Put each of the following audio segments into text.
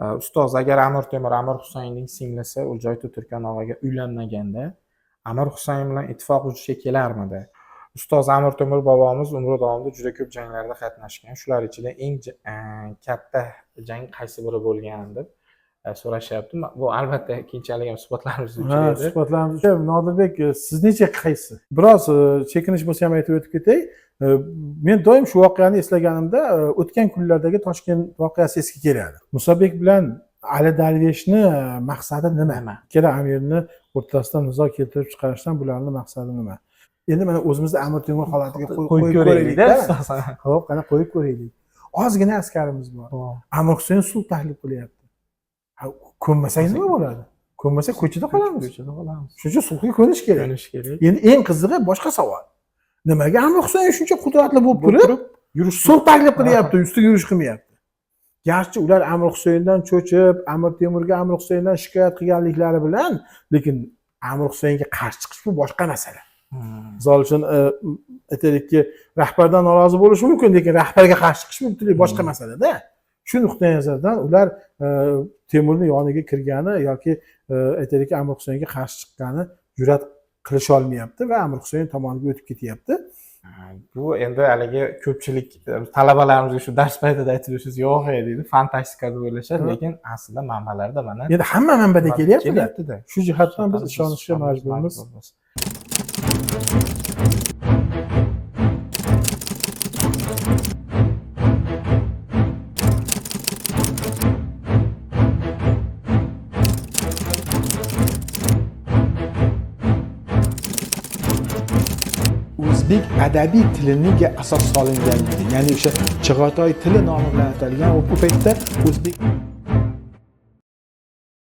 Ustoz, agar Amir Temur Amir Husaynning singlisi O'ljoy Turkon og'aga uylanmaganda, Amir Husayn bilan ittifoq vujudga kelarmidi? Ustoz, Amir Temur bobomiz umri davomida juda ko'p janglarda qatnashgan. Shular ichida eng katta jang qaysi biri bo'lgan deb so'rashyapti. Bu albatta keyinchalik ham suhbatlarimiz uchraydi. Suhbatlarimiz uchun Nodirbek, sizning qaysi? Biroz chekinish bo'lsa ham aytib o'tib ketay. Men doim shu voqeani eslaganimda o'tgan kunlardagi Toshkent voqeasi esga keladi. Musabek bilan Ali Darveshni maqsadi nima? Ikkala amirni o'rtasida nizo keltirib chiqarishdan bularning maqsadi nima? Endi mana o'zimizni Amir Temur holatiga qo'yib ko'raylik-da. Xo'p, qana qo'yib ko'raylik. Ozgina askarimiz bor. Amir Husayn sulh taklif qilyapti. Ko'nmasak nima bo'ladi? Ko'nmasak ko'chada qolamiz. Shuning uchun sulhga ko'nish kerak. Endi eng qizig'i boshqa savol. Nimaga Amir Husayn shuncha qudratli bo'lib turib, sulh taklif qilyapti, ustiga yurish qilmayapti? Garchi ular Amir Husayndan cho'chib, Amir Temurga Amir Husayndan shikoyat qilganliklari bilan, lekin Amir Husaynga qarshi chiqish bu boshqa masala. Misol uchun aytaylikki, rahbardan norozi bo'lishi mumkin, lekin rahbarga qarshi chiqish butunlay boshqa masala-da. Shu nuqtai nazardan ular Temurning yoniga kirgani yoki aytaylikki Amir Husaynga qarshi chiqqani jur'at qilisha olmayapti va Amir Husayn tomoniga o'tib ketyapti. Bu endi haligi ko'pchilik talabalarimizga shu dars paytida aytilishingiz yo'q deydi, fantastika deb o'ylashadi, lekin aslida manbalarda mana endi hamma manbada kelyapti-da. Shu jihatdan biz ishonishga majburmiz. O'zbek adabiy tiliga asos solinganligi, ya'ni o'sha Chig'atoy tili nomi bilan atalgan u paytda o'zbek.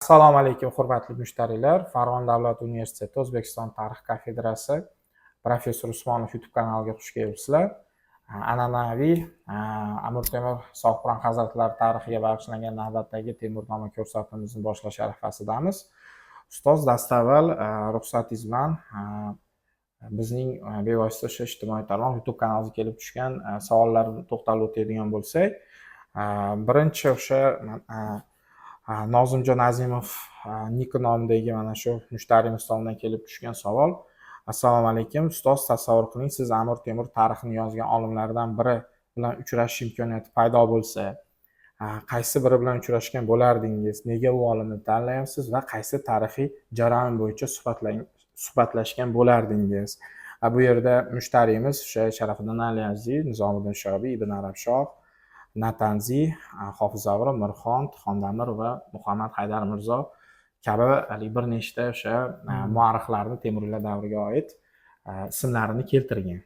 Assalomu alaykum hurmatli mushtariylar. Farg'ona davlat universiteti O'zbekiston tarix kafedrasi professor Usmonov YouTube kanaliga xush kelibsizlar. An'anaviy Amir Temur Sohibqiron hazratlari tarixiga bag'ishlangan navbatdagi Temurnoma ko'rsatuvimizni boshlash arafasidamiz. Ustoz, dastavval ruxsatingiz bilan bizning bevosita o'sha ijtimoiy tarmoq YouTube kanaliga kelib tushgan savollarga to'xtalib o'tadigan bo'lsak, birinchi o'sha Nozimjon Azimov nik nomidagi mana shu mushtarimiz tomonidan kelib tushgan savol. Assalomu alaykum. Ustoz, tasavvur qiling, siz Amir Temur tarixini yozgan olimlardan biri bilan uchrashish imkoniyati paydo bo'lsa, qaysi biri bilan uchrashgan bo'lardingiz? Nega u olimni tanlayapsiz va qaysi tarixiy jarayon bo'yicha suhbatlashgan bo'lardingiz? Bu yerda mushtarimiz o'sha Sharafiddin Aliyaziy, Nizomiddin Shobiy, Ibn Arabshoh, Natanzi, Hofiz Zavr, Mirxon, Xondamir va Muhammad Haydar Mirzo kabi bir nechta o'sha muarrixlarni Temuriylar davriga oid ismlarini keltirgan.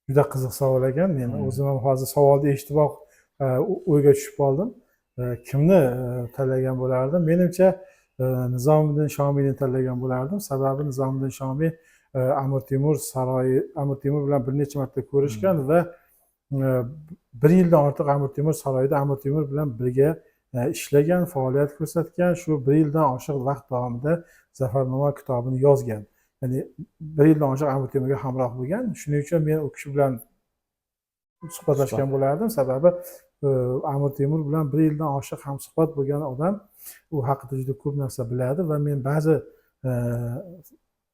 Juda qiziq savol ekan. Men o'zim ham hozir savolni eshitiboq o'yga tushib qoldim. Kimni tanlagan bo'lardim? Menimcha Nizomiddin Shomiyni tanlagan bo'lardim. Sababi Nizomiddin Shomiy Amir Temur bilan bir necha marta ko'rishgan va 1 yildan ortiq Amir Temur saroyida Amir Temur bilan birga ishlagan, faoliyat ko'rsatgan. Shu 1 yildan oshiq vaqt davomida Zafarnoma kitobini yozgan. Ya'ni 1 yildan oshiq Amir Temurga hamroh bo'lgan. Shuning uchun men u kishi bilan suhbatlashgan bo'lardim. Sababi Amir Temur bilan 1 yildan oshiq hamsuhbat bo'lgan odam u haqida juda ko'p narsa biladi va men ba'zi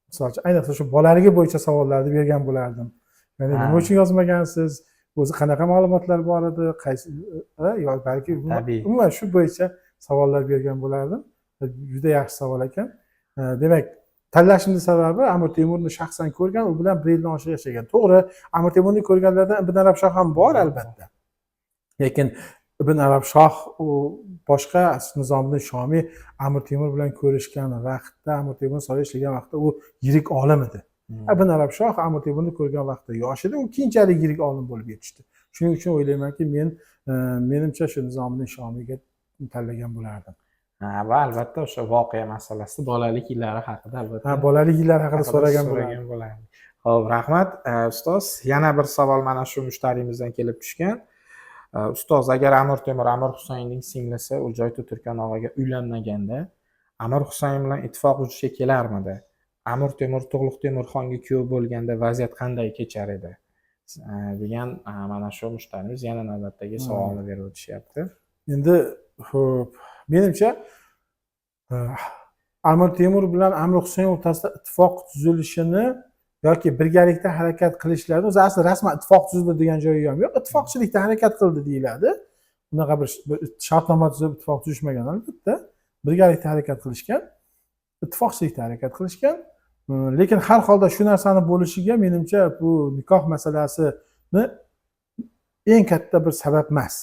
masalan, ayniqsa shu bolaligi bo'yicha savollarni bergan bo'lardim. Ya'ni nima uchun yozmagansiz? O'zi qanaqa ma'lumotlar bor edi? Qaysi yoki balki umuman shu bo'yicha savollar bergan bo'lardim. Juda yaxshi savol ekan. Demak, tanlashimning sababi Amir Temurni shaxsan ko'rgan, u bilan 1 yildan oshiq yashagan. To'g'ri, Amir Temurni ko'rganlardan Ibn Arabshoh ham bor albatta. Lekin Ibn Arabshoh u boshqa, Nizomiddin Shomiy Amir Temur bilan ko'rishgan vaqtda, Amir Temur saroyda ishlagan vaqtda u yirik olim edi. Ibn Arabshoh Amir Temurni ko'rgan vaqtda yosh edi, u keyinchalik yirik olim bo'lib yetishdi. Shuning uchun o'ylaymanki, menimcha shu Nizomiddin Shomiyga tanlagan bo'lardim. Va albatta o'sha voqea masalasida bolalik yillari haqida albatta. Bolalik yillari haqida so'ragan bo'lardim. Xo'p, rahmat. Ustoz, yana bir savol mana shu mushtarimizdan kelib tushgan. Ustoz, agar Amir Temur Amir Husaynning singlisi O'ljoy Turkon og'aga uylanmaganda, Amir Husayn bilan ittifoq vujudga kelarmidi? Amir Temur Tug'luq Temurxonga kuyov bo'lganda vaziyat qanday kechar edi? degan mana shu mushtarimiz yana navbatdagi savolni berib o'tishyapti. Endi xo'p, menimcha Amir Temur bilan Amir Husayn o'rtasida ittifoq tuzilishini yoki birgalikda harakat qilishlarini o'zi aslida rasman ittifoq tuzildi degan joyi ham yo'q. Ittifoqchilikda harakat qildi deyiladi. Bunaqa bir shartnoma tuzib ittifoq tuzishmagan albatta. Birgalikda harakat qilishgan, ittifoqchilikda harakat qilishgan. Lekin har holda shu narsani bo'lishiga menimcha bu nikoh masalasini eng katta bir sabab emas.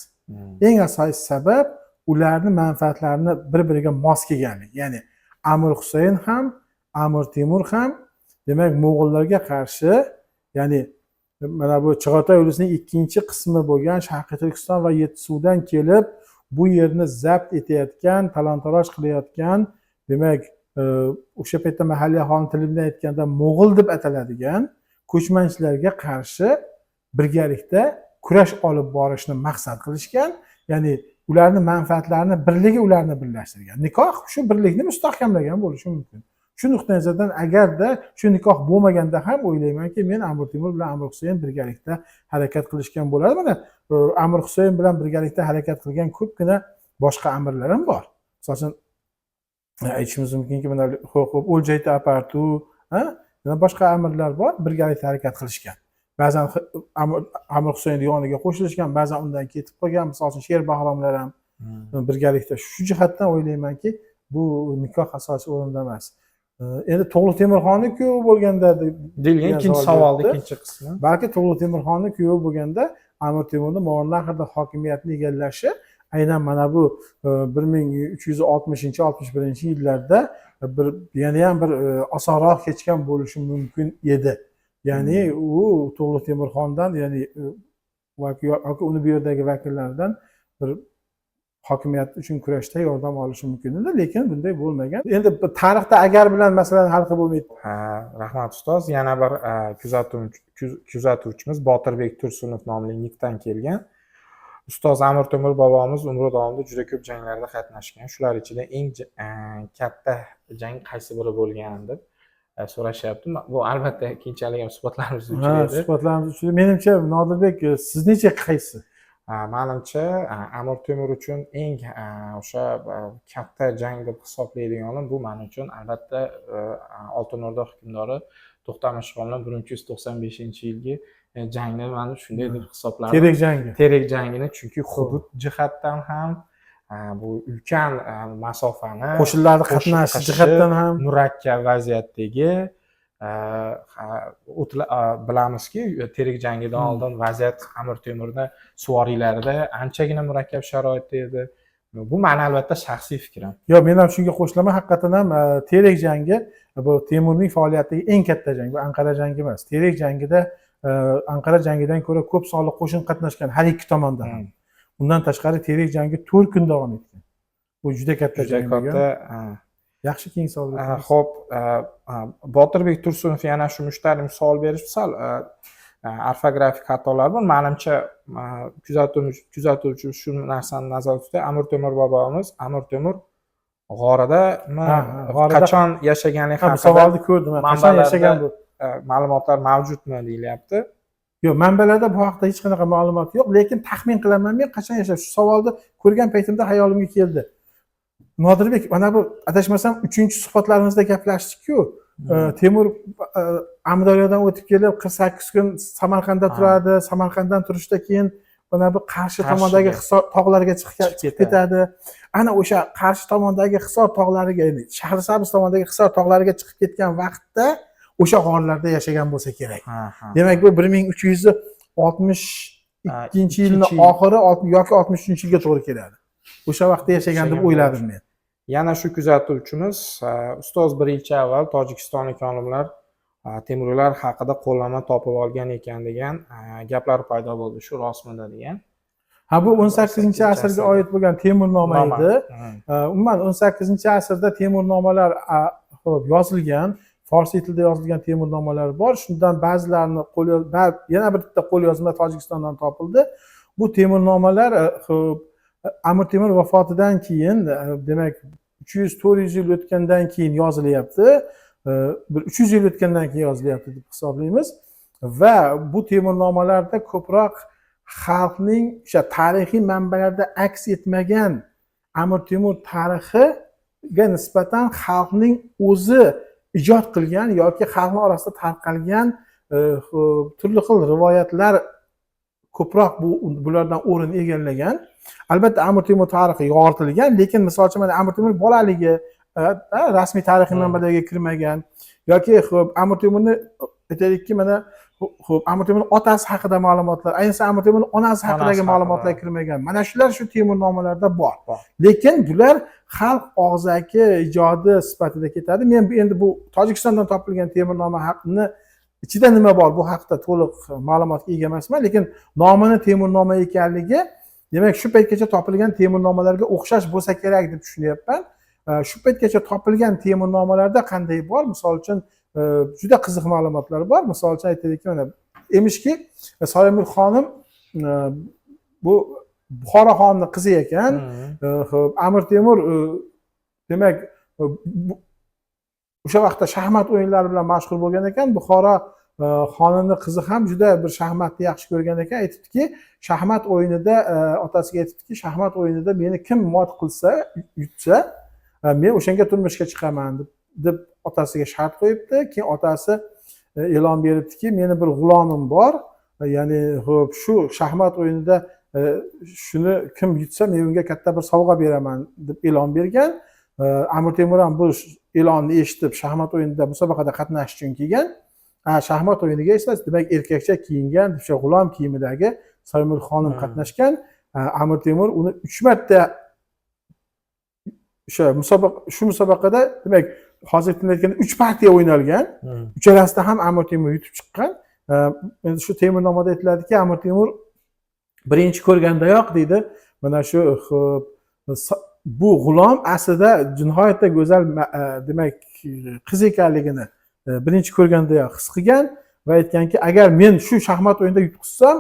Eng asosiy sabab ularni manfaatlarini bir-biriga mos kelganlik. Ya'ni Amir Husayn ham, Amir Temur ham demak mo'g'ullarga qarshi, ya'ni mana bu Chig'atoy ulusining ikkinchi qismi bo'lgan Sharqiy Turkiston va Yetisuvdan kelib bu yerni zabt etayotgan, talon-taroj qilayotgan, demak o'sha paytda mahalliy aholi tili bilan aytganda mo'g'ul deb ataladigan ko'chmanchilarga qarshi birgalikda kurash olib borishni maqsad qilishgan. Ya'ni ularni manfaatlarini birligi ularni birlashtirgan. Nikoh shu birlikni mustahkamlagan bo'lishi mumkin. Shu nuqtai nazardan agarda shu nikoh bo'lmaganda ham o'ylaymanki, men Amir Temur bilan Amir Husayn birgalikda harakat qilishgan bo'lardi. Mana Amir Husayn bilan birgalikda harakat qilgan ko'pgina boshqa amirlar ham bor. Masalan, aytishimiz mumkinki, mana O'ljayta apartu, yana boshqa amirlar bor, birgalikda harakat qilishgan. Ba'zan Amir Husayn yoniga qo'shilishgan, ba'zan undan ketib qolgan. Masalan, Sher Bahromlar ham birgalikda. Shu jihatdan o'ylaymanki, bu nikoh asosiy o'rinda emas. Endi To'g'li Temurxonni kuyovi bo'lganda deyilgan ikkinchi savolning ikkinchi qismi. Balki To'g'li Temurxonni kuyovi bo'lganda Amir Temurni Movarounnahrda hokimiyatni egallashi aynan mana bu 1360-61-yillarda bir yana ham bir osonroq kechgan bo'lishi mumkin edi. Ya'ni u To'g'li Temurxondan, ya'ni yoki uni bu yerdagi vakillardan bir hokimiyat uchun kurashda yordam olishi mumkin edi, lekin bunday bo'lmagan. Endi tarixda agar bilan masalan hal qilib bo'lmaydi. Rahmat ustoz. Yana bir kuzatuvchimiz Botirbek Tursunov nomli nikdan kelgan. Ustoz Amir Temur bobomiz umri davomida juda ko'p janglarda qatnashgan. Shular ichida eng katta jang qaysi biri bo'lgan deb so'rashyapti. Bu albatta keyinchalik ham suhbatlarimiz uchun edi. Suhbatlarimiz uchun. Menimcha Nodirbek, sizning qaysi? Manimcha Amir Temur uchun eng o'sha katta jang deb hisoblaydiganim bu men uchun albatta Oltin O'rda hukmdori To'xtamishxon bilan 1395-yilgi jangni men shunday deb hisoblardim. Terek jangi. Terek jangini, chunki hudud jihatdan ham bu ulkan masofani, qo'shinlarning qatnashishi jihatdan ham murakkab vaziyatdagi bilamizki, Terek jangidan oldin vaziyat Amir Temurda suvoriylarida anchagina murakkab sharoitda edi. Bu meni albatta shaxsiy fikrim. Yo, men ham shunga qo'shilaman. Haqiqatan ham Terek jangi bu Temurning faoliyatidagi eng katta jang. Bu Anqara jangi emas. Terek jangida Anqara jangidan ko'ra ko'p sonli qo'shin qatnashgan har ikki tomondan ham. Undan tashqari Terek jangi 4 kun davom etgan. Bu juda katta jang bo'lgan. Yaxshi, keng savol. Xo'p, Botirbek Tursunov yana shu mushtariy savol berish, sal ortografik xatolar bor. Menimcha kuzatuvchi shu narsani nazarda tutadi. Amir Temur bobomiz Amir Temur g'orida qachon yashagani haqida savolni ko'rdim. Qachon yashagan bu? Ma'lumotlar mavjudmi deyilyapti. Yo'q, manbalarda bu haqda hech qanaqa ma'lumot yo'q, lekin taxmin qilaman, men qachon yashab. Shu savolni ko'rgan paytimda hayolimga keldi. Nodirbek, mana bu adashmasam 3-suhbatlarimizda gaplashdik-ku. Temur Amudaryodan o'tib kelib 48 kun Samarqandda turadi. Samarqanddan turishdan keyin mana bu Qarshi tomondagi Hisor tog'lariga chiqib ketadi. Ana o'sha Qarshi tomondagi Hisor tog'lariga, ya'ni Shahrisabz tomondagi Hisor tog'lariga chiqib ketgan vaqtda o'sha g'orlarda yashagan bo'lsa kerak. Demak, bu 1362-yilning oxiri yoki 63-yilga to'g'ri keladi. O'sha vaqtda yashagan deb o'yladim men. Yana shu kuzatuvchimiz, ustoz bir yilcha avval tojikistonlik olimlar Temuriylar haqida qo'llanma topib olgan ekan degan gaplar paydo bo'ldi. Shu rostmidi degan. Ha, bu 18-asrga oid bo'lgan Temurnoma edi. Umuman 18-asrda Temurnomalar yozilgan, Farsiy tilda yozilgan Temurnomalar bor. Shundan ba'zilarini yana bitta qo'lyozma Tojikistondan topildi. Bu Temurnomalar Amir Temur vafotidan keyin, demak 300-400 yil o'tgandan keyin yozilyapti. 300 yil o'tgandan keyin yozilyapti deb hisoblaymiz. Va bu Temurnomalarda ko'proq xalqning o'sha tarixiy manbalarda aks etmagan Amir Temur tarixiga nisbatan xalqning o'zi ijod qilgan yoki xalqni orasida tarqalgan turli xil rivoyatlar ko'proq bulardan o'rin egallagan. Albatta Amir Temur tarixi yoritilgan, lekin misol uchun mana Amir Temur bolaligi rasmiy tarixiy manbalarga kirmagan yoki Amir Temurni aytaylikki mana Amir Temurning otasi haqida ma'lumotlar, ayniqsa Amir Temurning onasi haqidagi ma'lumotlar kirmagan. Mana shular shu Temurnomalarda bor. Lekin bular xalq og'zaki ijodi sifatida ketadi. Men endi bu Tojikistondan topilgan Temurnoma haqini ichida nima bor bu haqida to'liq ma'lumotga ega emasman, lekin nomini Temurnoma ekanligi, demak shu paytgacha topilgan Temurnomalarga o'xshash bo'lsa kerak deb tushunyapman. Shu paytgacha topilgan Temurnomalarda qanday bor? Misol uchun juda qiziq ma'lumotlar bor. Misol uchun aytaylikki, mana emishki Soyimul xonim bu Buxoro xonining qizi ekan. Amir Temur demak o'sha vaqtda shaxmat o'yinlari bilan mashg'ul bo'lgan ekan. Buxoro xonining qizi ham juda bir shaxmatni yaxshi ko'rgan ekan. Aytibdiki, shaxmat o'yinida otasiga aytibdiki, shaxmat o'yinida meni kim mot qilsa, yutsa, men o'shanga turmushga chiqaman deb otasiga shart qo'yibdi. Keyin otasi e'lon beribdiki, meni bir g'ulomim bor, ya'ni shu shaxmat o'yinida shuni kim yutsa, men unga katta bir sovg'a beraman deb e'lon bergan. Amir Temur ham bu e'lonni eshitib shaxmat o'yinida musobaqada qatnashish uchun kelgan. Shaxmat o'yiniga esa demak erkakcha kiyingan, o'sha g'ulom kiyimidagi Soyimul xonim qatnashgan. Amir Temur uni 3 marta shu musobaqada demak hozir aytganda 3 partiya o'ynalgan. Uchalasida ham Amir Temur yutib chiqqan. Endi shu Temurnomada aytiladiki, Amir Temur birinchi ko'rgandayoq deydi, mana shu bu g'ulom aslida nihoyatda go'zal demak qiz ekanligini birinchi ko'rgandayoq his qilgan va aytganki, agar men shu shaxmat o'yinida yutqizsam,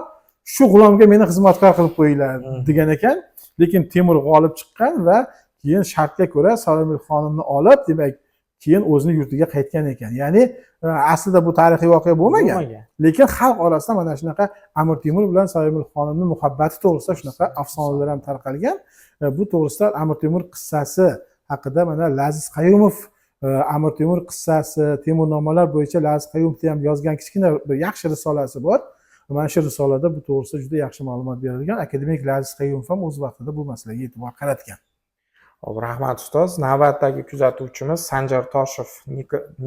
shu g'ulomga meni xizmatkor qilib qo'yinglar degan ekan. Lekin Temur g'olib chiqqan va keyin shartga ko'ra Soyimul xonimni olib, demak keyin o'zini yurtiga qaytgan ekan. Ya'ni aslida bu tarixiy voqea bo'lmagan. Lekin xalq orasida mana shunaqa Amir Temur bilan Soyimul xonimning muhabbati to'g'risida shunaqa afsonalar ham tarqalgan. Bu to'g'risida Amir Temur qissasi haqida mana Laziz Qayumov Amir Temur qissasi, Temurnomalar bo'yicha Laziz Qayumovning ham yozgan kichkina bir yaxshi risolasi bor. Mana shu risolada bu to'g'risida juda yaxshi ma'lumot berilgan. Akademik Laziz Qayumov ham o'z vaqtida bu masalaga e'tibor qaratgan. Xo'p, rahmat ustoz. Navbatdagi kuzatuvchimiz Sanjar Toshev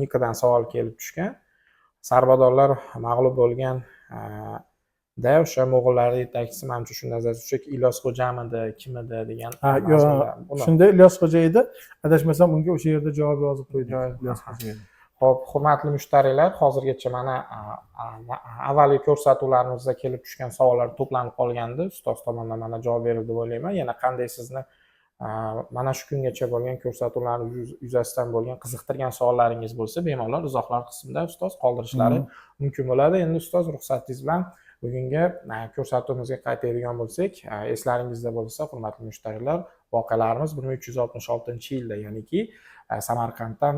Nikadan savol kelib tushgan. Sarbadorlar mag'lub bo'lgan o'sha mo'g'ullar yetakchisi, menimcha shunday nazarda tushaki Ilyos Xo'jamidi, kim edi degan. Shunda Ilyos Xo'ja edi. Adashmasam unga o'sha yerda javob yozib qo'ydik. Ilyos Xo'ja edi. Xo'p, hurmatli mushtariylar, hozirgacha mana avvalgi ko'rsatuvlarimizda kelib tushgan savollar to'planib qolgandi. Ustoz tomonidan mana javob berildi deb o'ylayman. Yana qanday sizni mana shu kungacha bo'lgan ko'rsatuvlar yuzasidan bo'lgan qiziqtirgan savollaringiz bo'lsa, bemalol izohlar qismida ustoz qoldirishlari mumkin bo'ladi. Endi ustoz ruxsatingiz bilan bugungi ko'rsatuvimizga qaytadigan bo'lsak, eslaringizda bo'lsa, hurmatli mushtariylar, voqealarimiz 1366-yilda, ya'niki Samarqanddan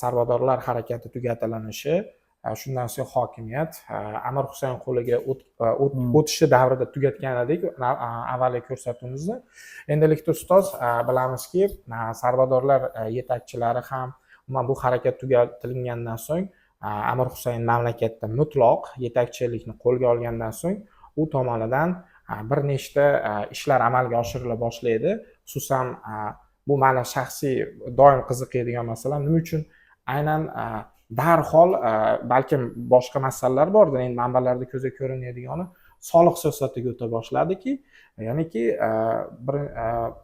Sarbadorlar harakati tugatilanishi, shundan so'ng hokimiyat Amir Husayn qo'liga o'tishi davrida tugatgan edik avvalgi ko'rsatuvimizni. Endilikda ustoz bilamizki, Sarbadorlar yetakchilari ham bu harakat tugatilgandan so'ng Amir Husayn mamlakatda mutloq yetakchilikni qo'lga olgandan so'ng u tomonidan bir nechta ishlar amalga oshirila boshlaydi. Xususan bu ma'na shaxsiy doim qiziqadigan masala, nima uchun aynan darhol balkim boshqa masalalar bordir, endi manbalarda ko'zga ko'rinadigan soliq siyosatiga o'ta boshladiki, ya'niki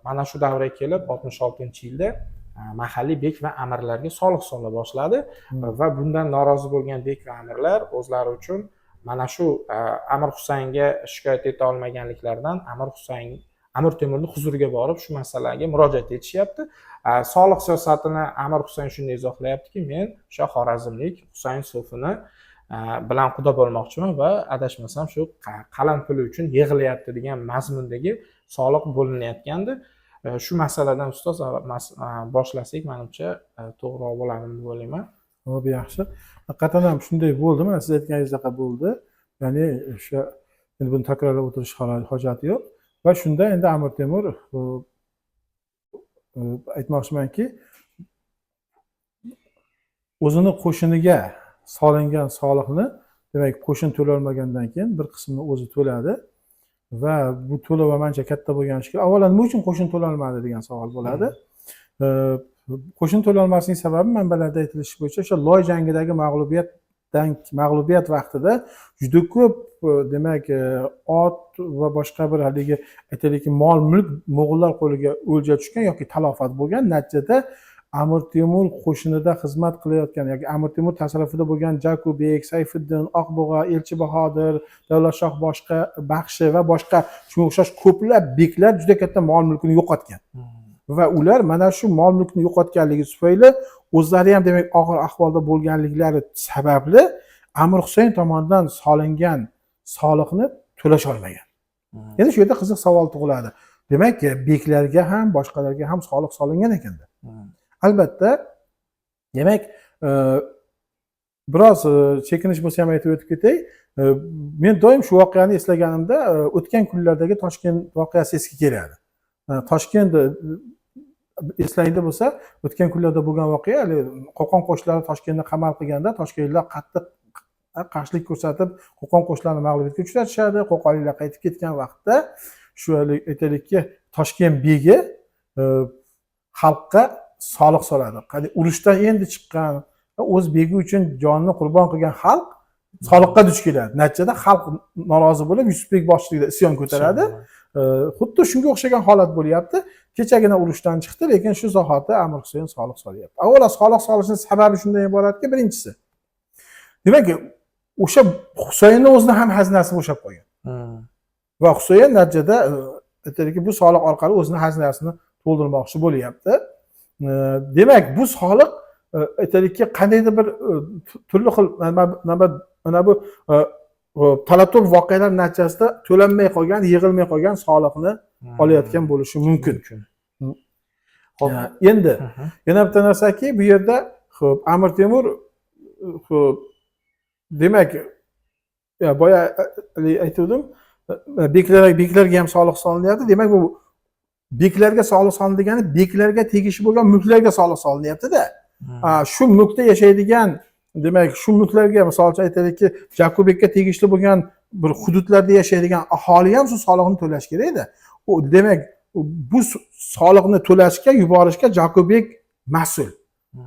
mana shu davrga kelib 66-yilda mahalliy bek va amirlarga soliq sola boshladi va bundan norozi bo'lgan bek va amirlar o'zlari uchun mana shu Amir Husaynga shikoyat eta olmaganliklaridan Amir Temurning huzuriga borib shu masalaga murojaat etishyapti. Soliq siyosatini Amir Husayn shunday izohlayaptiki, men o'sha xorazmlik Husayn Sofini bilan quda bo'lmoqchiman va adashmasam shu qalam puli uchun yig'ilyapti degan mazmundagi soliq bo'linayotgandi. Shu masaladan ustoz boshlasak, menimcha to'g'riroq bo'ladimi deb o'ylayman. Xo'p, yaxshi. Haqiqatan ham shunday bo'ldi. Mana siz aytganingizdek bo'ldi. Ya'ni o'sha endi buni takrorlab o'tirish hojati yo'q. Va shunda endi Amir Temur aytmoqchimanki, o'zini qo'shiniga solingan soliqni, demak, qo'shin to'lolmagandan keyin bir qismini o'zi to'ladi va bu to'lov ancha katta bo'lgani uchun, avvalo nima uchun qo'shin to'lolmadi degan savol bo'ladi. Qo'shin to'lolmasligining sababi manbalarda aytilishicha bo'yicha o'sha Loy jangidagi mag'lubiyat vaqtida juda ko'p demak ot va boshqa bir haligi aytaylikki mol-mulk mo'g'ullar qo'liga o'lja tushgan yoki talofat bo'lgan. Natijada Amir Temur qo'shinida xizmat qilayotgan yoki Amir Temur tasarrufida bo'lgan Jakubek, Sayfiddin, Oqbug'a, Elchi Bahodir, Davlatshoh Baxshi va boshqa shunga o'xshash ko'plab beklar juda katta mol-mulkini yo'qotgan. Va ular mana shu mol-mulkni yo'qotganligi tufayli o'zlari ham demak og'ir ahvolda bo'lganliklari sababli Amir Husayn tomonidan solingan soliqni to'lash olmagan. Endi shu yerda qiziq savol tug'iladi. Demak, beklarga ham, boshqalarga ham soliq solingan ekanda. Albatta, demak, biroz chekinish bo'lsa ham aytib o'tib ketay. Men doim shu voqeani eslaganimda o'tgan kunlardagi Toshkent voqeasi esga keladi. Toshkent eslangda bo'lsa, o'tgan kunlarda bo'lgan voqea, Qo'qon qo'shinlari Toshkentni qamal qilganda, toshkentliklar qattiq qarshilik ko'rsatib, Qo'qon qo'shinlarini mag'lubiyatga uchratishadi. Qo'qonliklar qaytib ketgan vaqtda shu aytaylikki, Toshkent begi xalqqa soliq soladi. Qani urushdan endi chiqqan, o'z begi uchun jonini qurbon qilgan xalq soliqqa duch keladi. Natijada xalq norozi bo'lib, Yusufbek boshchiligida isyon ko'taradi. Xuddi shunga o'xshagan holat bo'lyapti. Kechagina urushdan chiqdi, lekin shu zahoti Amir Husayn soliq solyapti. Avvalo soliq solishning sababi shundan iboratki, birinchisi, demak, o'sha Husaynning o'zini ham xazinasi bo'shab qo'ygan. Va Husayn natijada aytaylikki, bu soliq orqali o'zining xazinasini to'ldirmoqchi bo'lyapti. Demak, bu soliq aytaylikki, qandaydir bir turli xil mana bu talab-to'p voqealar natijasida to'lanmay qolgan, yig'ilmay qolgan soliqni olayotgan bo'lishi mumkin. Xo'p, endi yana bitta narsaki, bu yerda xo'p, Amir Temur xo'p, demak, boya aytdim, beklarga ham soliq solinyapti. Demak, bu beklarga soliq solindigani beklarga tegishli bo'lgan mulklarga soliq solinyapti-da. Shu mulkda yashaydigan, demak, shu mulklarga misol uchun aytaylikki, Jakubekka tegishli bo'lgan bir hududlarda yashaydigan aholi ham shu soliqni to'lash kerak-da. Demak, bu soliqni to'lashga, yuborishga Jakubek mas'ul.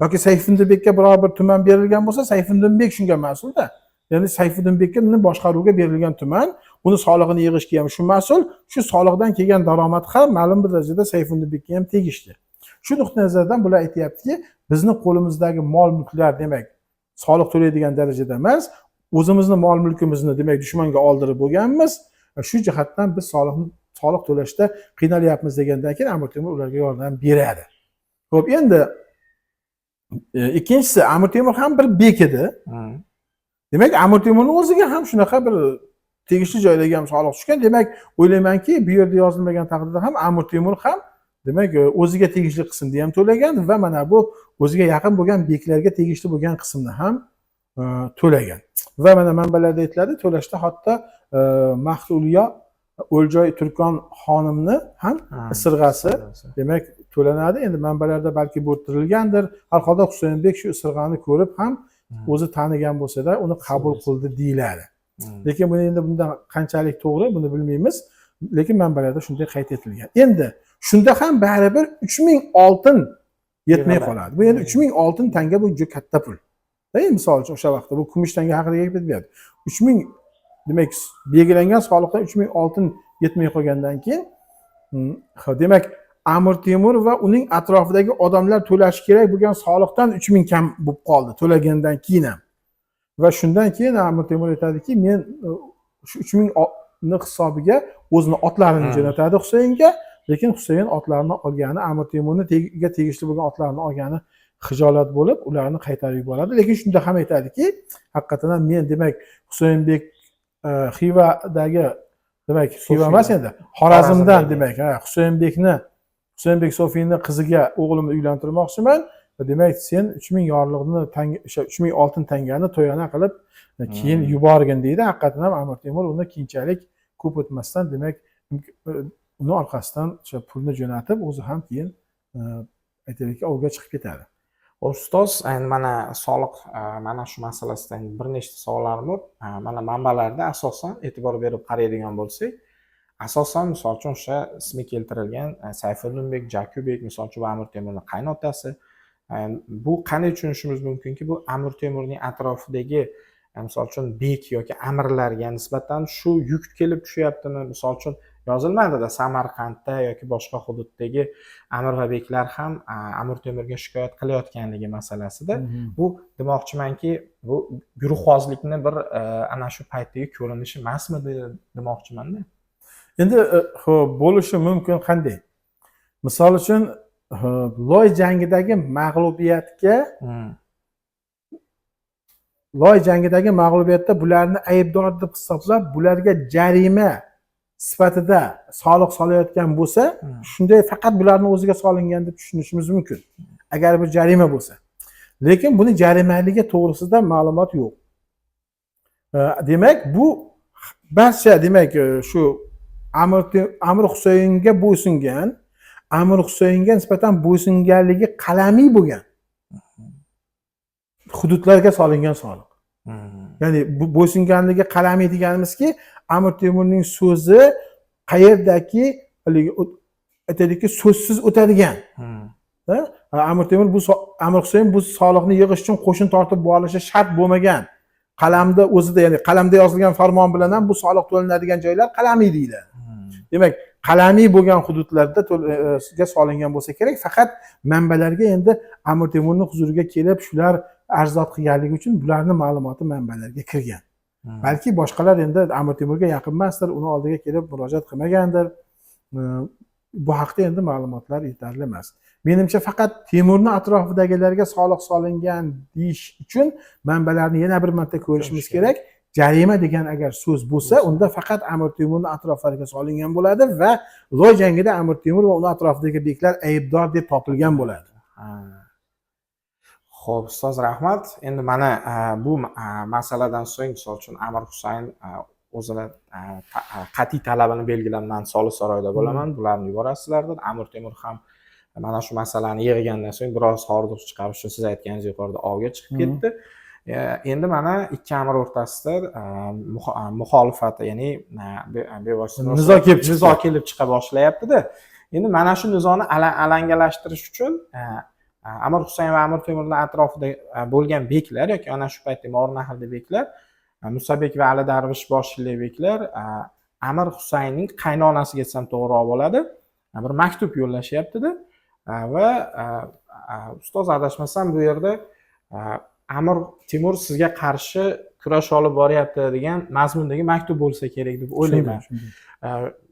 Yoki Sayfiddinbekka biror bir tuman berilgan bo'lsa, Sayfiddinbek shunga mas'ul-da. Ya'ni Sayfiddinbekka boshqaruvga berilgan tuman, buni solig'ini yig'ishga ham shu mas'ul, shu soliqdan kelgan daromad ham ma'lum bir darajada Sayfiddinbekka ham tegishli. Shu nuqtai nazardan bular aytayaptiki, bizning qo'limizdagi mol-mulklar demak soliq to'laydigan darajada emas, o'zimizni mol-mulkimizni demak dushmanga oldirib bo'lganmiz. Shu jihatdan biz soliq to'lashda qiynalyapmiz degandan keyin Amir Temur ularga yordam beradi. Xo'p, endi ikkinchisi, Amir Temur ham bir bek edi. Demak, Amir Temurning o'ziga ham shunaqa bir tegishli joylarga ham soliq tushgan. Demak, o'ylaymanki, bu yerda yozilmagan taqdirda ham Amir Temur ham demak o'ziga tegishli qismni ham to'lagan va mana bu o'ziga yaqin bo'lgan beklarga tegishli bo'lgan qismni ham to'lagan. Va mana manbalarda aytiladi, to'lashda hatto Mahduliyo O'ljoy Turkon xonimni ham isirg'asi demak to'lanadi. Endi manbalarda balki bo'rttirilgandir. Har holda Husaynbek shu isirg'ani ko'rib ham o'zi tanigan bo'lsa-da, uni qabul qildi deyiladi. Lekin buni endi bundan qanchalik to'g'ri, buni bilmaymiz. Lekin manbalarda shunday qayd etilgan. Endi shunda ham baribir 3000 oltin yetmay qoladi. Bu endi 3000 oltin tanga bu juda katta pul. Misol uchun o'sha vaqtda bu kumush tanga haqida gap ketmayapti. 3000 demak belgilangan soliqdan 3000 oltin yetmay qolgandan keyin demak Amir Temur va uning atrofidagi odamlar to'lashi kerak bo'lgan soliqdan 3000 kam bo'lib qoldi to'lagandan keyin ham. Va shundan keyin Amir Temur aytadiki, men shu 3000 ni hisobiga o'zini otlarini jo'natadi Husaynga, lekin Husayn otlarini olgani, Amir Temurning tegishli bo'lgan otlarini olgani xijolat bo'lib, ularni qaytarib yuboradi. Lekin shunda ham aytadiki, haqiqatan men demak Husaynbek Xivadagi demak Xiva emas endi, Xorazmdan demak, Husaynbek Sofiyning qiziga o'g'limni uylantirmoqchiman. Demak, sen 3000 yorliqni o'sha 3000 oltin tangani to'yona qilib keyin yuborgin deydi. Haqiqatan ham Amir Temur uni keyinchalik ko'p o'tmasdan demak uni orqasidan o'sha pulni jo'natib, o'zi ham keyin aytaylikki ovga chiqib ketadi. Ustoz, endi mana soliq mana shu masalasida endi bir nechta savollarim bor. Mana manbalarda asosan e'tibor berib qaraydigan bo'lsak, asosan misol uchun o'sha ismi keltirilgan Sayfuddinbek, Jakubek, misol uchun Amir Temurning qaynotasi. Bu qanday tushunishimiz mumkinki, bu Amir Temurning atrofidagi misol uchun bek yoki amirlarga nisbatan shu yuk kelib tushyaptimi? Misol uchun yozilmadida Samarqandda yoki boshqa hududdagi amir va beklar ham Amir Temurga shikoyat qilayotganligi masalasida. Bu demoqchimanki, bu guruhvozlikni bir ana shu paytdagi ko'rinishi emasmi demoqchimanda. Endi xo'p, bo'lishi mumkin qanday? Misol uchun Loy jangidagi mag'lubiyatda bularni aybdor deb hisoblab, bularga jarima sifatida soliq solayotgan bo'lsa, shunday faqat bularning o'ziga solingan deb tushunishimiz mumkin. Agar bu jarima bo'lsa. Lekin buni jarimaligi to'g'risida ma'lumot yo'q. Demak, bu barcha shu Amir Husaynga bo'ysungan, Amir Husaynga nisbatan bo'ysunganligi qalamiy bo'lgan hududlarga solingan soliq. Ya'ni bu bo'ysunganligi qalamiy deganimizki, Amir Temurning so'zi qayerdaki aytaylikki so'zsiz o'tadigan. Amir Husayn bu soliqni yig'ish uchun qo'shin tortib borishi shart bo'lmagan. Qalamda o'zida, ya'ni qalamda yozilgan farmon bilan ham bu soliq to'lanadigan joylar qalamiy deyiladi. Demak, qalamiy bo'lgan hududlarda solingan bo'lsa kerak, faqat manbalarga endi Amir Temurning huzuriga kelib shular arzot qilganligi uchun bularning ma'lumoti manbalarga kirgan. Balki boshqalar endi Amir Temurga yaqin emasdir, uni oldiga kelib murojaat qilmagandir. Bu haqda endi ma'lumotlar yetarli emas. Menimcha faqat Temurning atrofidagilarga soliq solingan deyish uchun manbalarni yana bir marta ko'rishimiz kerak. Jarima degan agar so'z bo'lsa, unda faqat Amir Temurning atroflariga solingan bo'ladi va Loy jangida Amir Temur va uning atrofidagi beklar aybdor deb topilgan bo'ladi. Xo'p, ustoz, rahmat. Endi mana bu masaladan so'ng, misol uchun Amir Husayn o'zini qat'iy talabini belgilab, men Solisaroyda bo'laman, bularni yuborasizlar dedi. Amir Temur ham mana shu masalani yig'gandan so'ng biroz hordiq chiqarib, siz aytganingiz yuqorida ovga chiqib ketdi. Endi mana ikki amir o'rtasida muxolifati, ya'ni nizo kelib chiqa boshlayapti-da. Endi mana shu nizoni alangalashtirish uchun Amir Husayn va Amir Temurning atrofida bo'lgan beklar yoki ana shu paytda Mo'g'rinahlda beklar, Musabek va Ali Darvish boshchilik beklar Amir Husaynning qaynonasiga desam to'g'riroq bo'ladi, bir maktub yo'llashyapti-da va ustoz adashmasam bu yerda Amir Temur sizga qarshi kurash olib boryapti degan mazmundagi maktub bo'lsa kerak deb o'ylayman.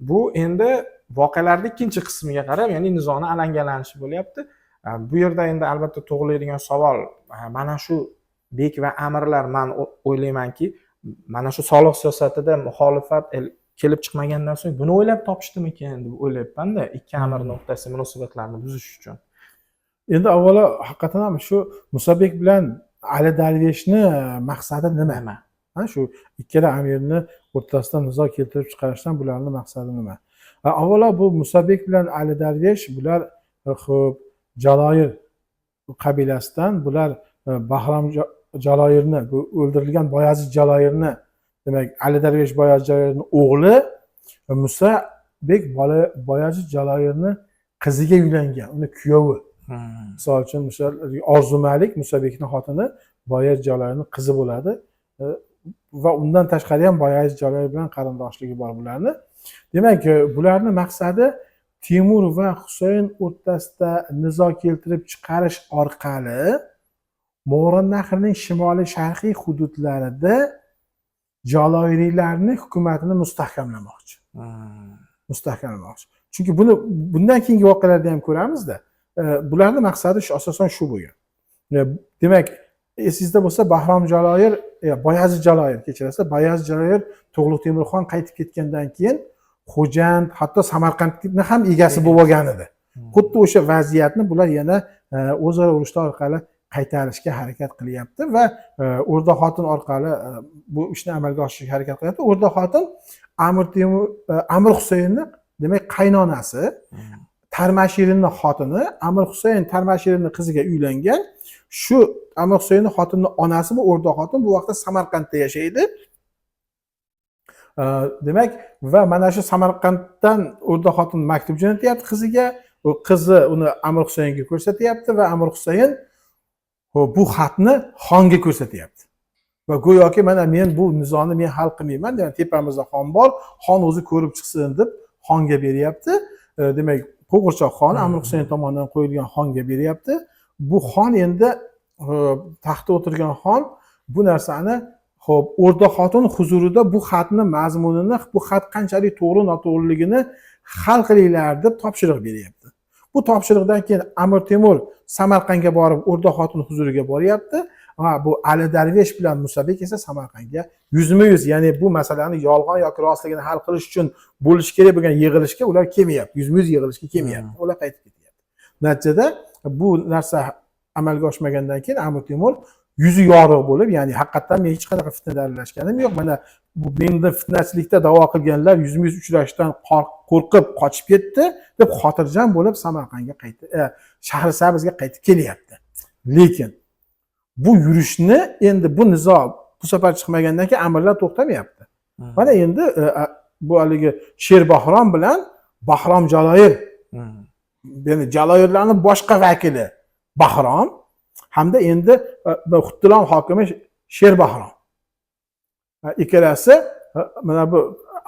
Bu endi voqealarning ikkinchi qismiga qarab, ya'ni nizoni alangalanishi bo'lyapti. Bu yerda endi albatta tug'iladigan savol, mana shu bek va amirlar, men o'ylaymanki, mana shu soliq siyosatida muxolifat kelib chiqmagandan so'ng buni o'ylab topishdimikan deb o'ylayapman-da, ikki amir o'rtasidagi munosabatlarni buzish uchun. Endi avvalo haqiqatan ham shu Musabek bilan Ali Darveshni maqsadi nima? Shu ikkala amirni o'rtasida nizo keltirib chiqarishdan bularning maqsadi nima? Avvalo bu Musabek bilan Ali Darvesh, bular xo'p Jaloyir qabilasidan, bular Bahrom Jaloyirni, bu o'ldirilgan Boyazid Jaloyirni, demak Ali Darvesh Boyazid Jaloyirning o'g'li Musabek Boyazid Jaloyirni qiziga uylangan, uni kuyovi. Misol uchun Orzu Malik Musabekning xotini Boyazid Jaloyirning qizi bo'ladi va undan tashqari ham Boyazid Jaloyir bilan qarindoshligi bor bularni. Demak, bularning maqsadi Temur va Husayn o'rtasida nizo keltirib chiqarish orqali Mo'g'rinahlning shimoliy sharqiy hududlarida Jaloyiriylarning hukumatini mustahkamlamoqchi. Chunki buni bundan keyingi voqealarda ham ko'ramizda. Bularning maqsadi asosan shu bo'lgan. Demak, esingizda bo'lsa, Bahrom Jaloyir, Boyazid Jaloyir, kechirasiz, Boyazid Jaloyir Tug'luq Temurxon qaytib ketgandan keyin Xo'jand, hatto Samarqandni ham egasi bo'lib olgan edi. Xuddi o'sha vaziyatni bular yana o'zaro urushlar orqali qaytarishga harakat qilyapti va O'rda xotin orqali bu ishni amalga oshirishga harakat qilyapti. O'rda xotin Amir Husaynni, demak, qaynonasi, Tarmashirinning xotini Amir Husayn Tarmashirinning qiziga uylangan. Shu Amir Husaynning xotinining onasi bu o'rdoq xotin bu vaqtda Samarqandda yashaydi. Demak, va mana shu Samarqanddan o'rdoq xotin maktub jo'natyapti qiziga. U qizi uni Amir Husaynga ko'rsatyapti va Amir Husayn bu xatni xonga ko'rsatyapti. Va go'yoki mana men bu nizoni men hal qilmayman, ya'ni tepamizda xon bor, xon o'zi ko'rib chiqsin deb xonga beryapti. Demak, Qo'g'irchoq xon Amir Husayn tomonidan qo'yilgan xonga beryapti. Bu xon endi taxtda o'tirgan xon bu narsani xo'p, o'rdoq xotin huzurida bu xatni mazmunini, bu xat qanchalik to'g'ri noto'g'riligini hal qilinglar deb topshiriq beryapti. Bu topshiriqdan keyin Amir Temur Samarqandga borib o'rdoq xotin huzuriga boryapti. Va bu Ali Darvesh bilan Musabek esa Samarqandga yuzma-yuz, ya'ni bu masalani yolg'on yoki rostligini hal qilish uchun bo'lish kerak bo'lgan yig'ilishga ular kelmayapti. Yuzma-yuz yig'ilishga kelmayapti. Ular qaytib ketyapti. Natijada bu narsa amalga oshmagandan keyin Amir Temur yuzi yorug' bo'lib, ya'ni haqiqatan men hech qanaqa fitnada aralashganim yo'q. Mana bu menda fitnachilikda da'vo qilganlar yuzma-yuz uchrashishdan qo'rqib qochib ketdi deb xotirjam bo'lib Samarqandga qaytib, Shahrisabzga qaytib kelyapti. Lekin bu yurishni endi bu nizo bu safar chiqmagandan keyin amirlar to'xtamayapti. Mana endi bu haligi Sherbahrom bilan Bahrom Jaloir, ya'ni Jaloirlarning boshqa vakili Bahrom hamda endi Xuttilon hokimi Sherbahrom. Ikkalasi mana bu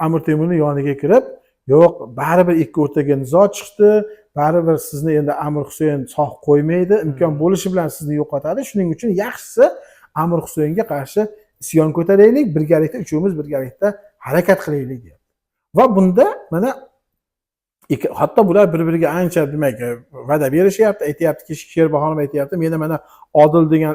Amir Temurning yoniga kirib, yo'q, baribir ikki o'rtaga nizo chiqdi, baribir sizni endi Amir Husayn sog' qo'ymaydi, imkon bo'lishi bilan sizni yo'qotadi. Shuning uchun yaxshisi Amir Husaynga qarshi isyon ko'taraylik, birgalikda uchimiz birgalikda harakat qilaylik deyapti. Va bunda mana hatto bular bir-biriga ancha demak va'da berishyapti, aytayaptiki, Sherbahrom aytayapti, meni mana Odil degan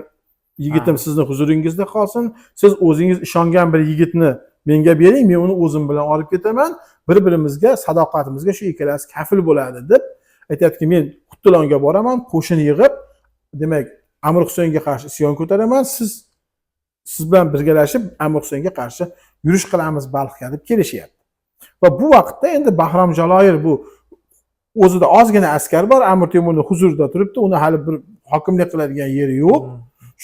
yigitim sizni huzuringizda qolsin, siz o'zingiz ishongan bir yigitni menga bering, men uni o'zim bilan olib ketaman, bir-birimizga sadoqatimizga shu ikkalasi kafil bo'ladi deb aytayaptiki, men Xuttilonga boraman, qo'shin yig'ib, demak Amir Husaynga qarshi isyon ko'taraman, siz bilan birgalashib Amir Husaynga qarshi yurish qilamiz Balxga deb kelishyapti. Va bu vaqtda endi Bahrom Jaloir bu o'zida ozgina askar bor, Amir Temurning huzurida turibdi, uni hali bir hokimlik qiladigan yeri yo'q.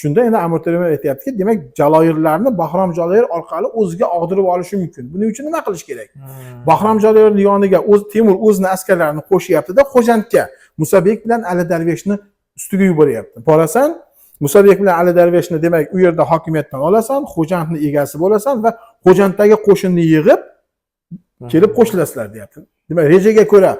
Shunda endi Amir Temur aytayaptiki, demak Jaloirlarni Bahrom Jaloir orqali o'ziga og'dirib olishi mumkin. Buning uchun nima qilish kerak? Bahrom Jaloirning yoniga Temur o'zining askarlarini qo'shyapti-da, Xo'jandga Musabek bilan Ali Darveshni ustiga yuboryapti. Borasan, Musabek bilan Ali Darveshni demak u yerda hokimiyatdan olasan, Xo'jandning egasi bo'lasan va Xo'janddagi qo'shinni yig'ib kelib qo'shilasizlar deyapti. Demak, rejaga ko'ra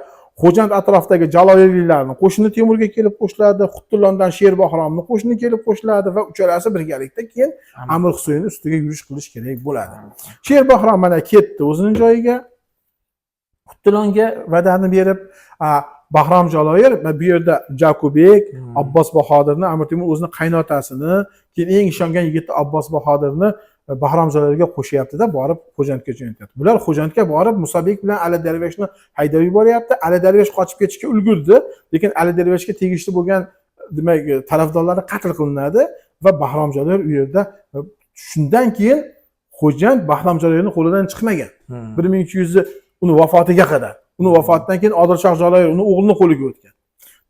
Xo'jand atrofidagi Jaloirliklarning qo'shini Temurga kelib qo'shiladi, Xuttilondan Sherbahromning qo'shini kelib qo'shiladi va uchalasi birgalikda keyin Amir Husaynning ustiga yurish qilish kerak bo'ladi. Sherbahrom mana ketdi o'zining joyiga. Xuttilonga va'dani berib, Bahrom Jaloir bu yerda Jakubek, Abbos Bahodirni, Amir Temur o'zining qaynotasini, keyin eng ishongan yigiti Abbos Bahodirni Bahrom Jaloirga qo'shyapti-da, borib Xo'jandga jo'natyapti. Bular Xo'jandga borib Musabek bilan Ali Darveshni haydab yuboryapti. Ali Darvesh qochib ketishga ulgurdi, lekin Ali Darveshga tegishli bo'lgan demak tarafdorlari qatl qilinadi va Bahrom Jaloir u yerda shundan keyin Xo'jand Bahrom Jaloirning qo'lidan chiqmagan. 1200 uni vafotiga qadar. Uni vafotidan keyin Odilshoh Jaloir uni o'g'lining qo'liga o'tgan.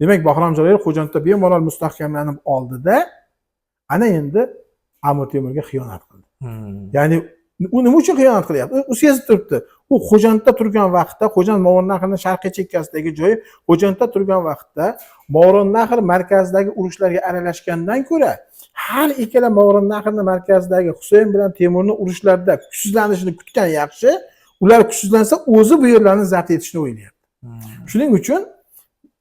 Demak, Bahrom Jaloir Xo'jandda bemalol mustahkamlanib oldida, ana endi Amir Temurga xiyonat qildi. Ya'ni u nima uchun xiyonat qilyapti? U sezib turibdi. U Xo'jandda turgan vaqtda, Xo'jand Movarounnahrning sharqiy chekkasidagi joyi, Xo'jandda turgan vaqtda Movarounnahr markazidagi urushlarga aralashgandan ko'ra, har ikkala Movarounnahrning markazidagi Husayn bilan Temurning urushlarda kuchsizlanishini kutgan yaxshi. Ular kuchsizlansa, o'zi bu yerlarni zabt etishni o'ylayapti. Shuning uchun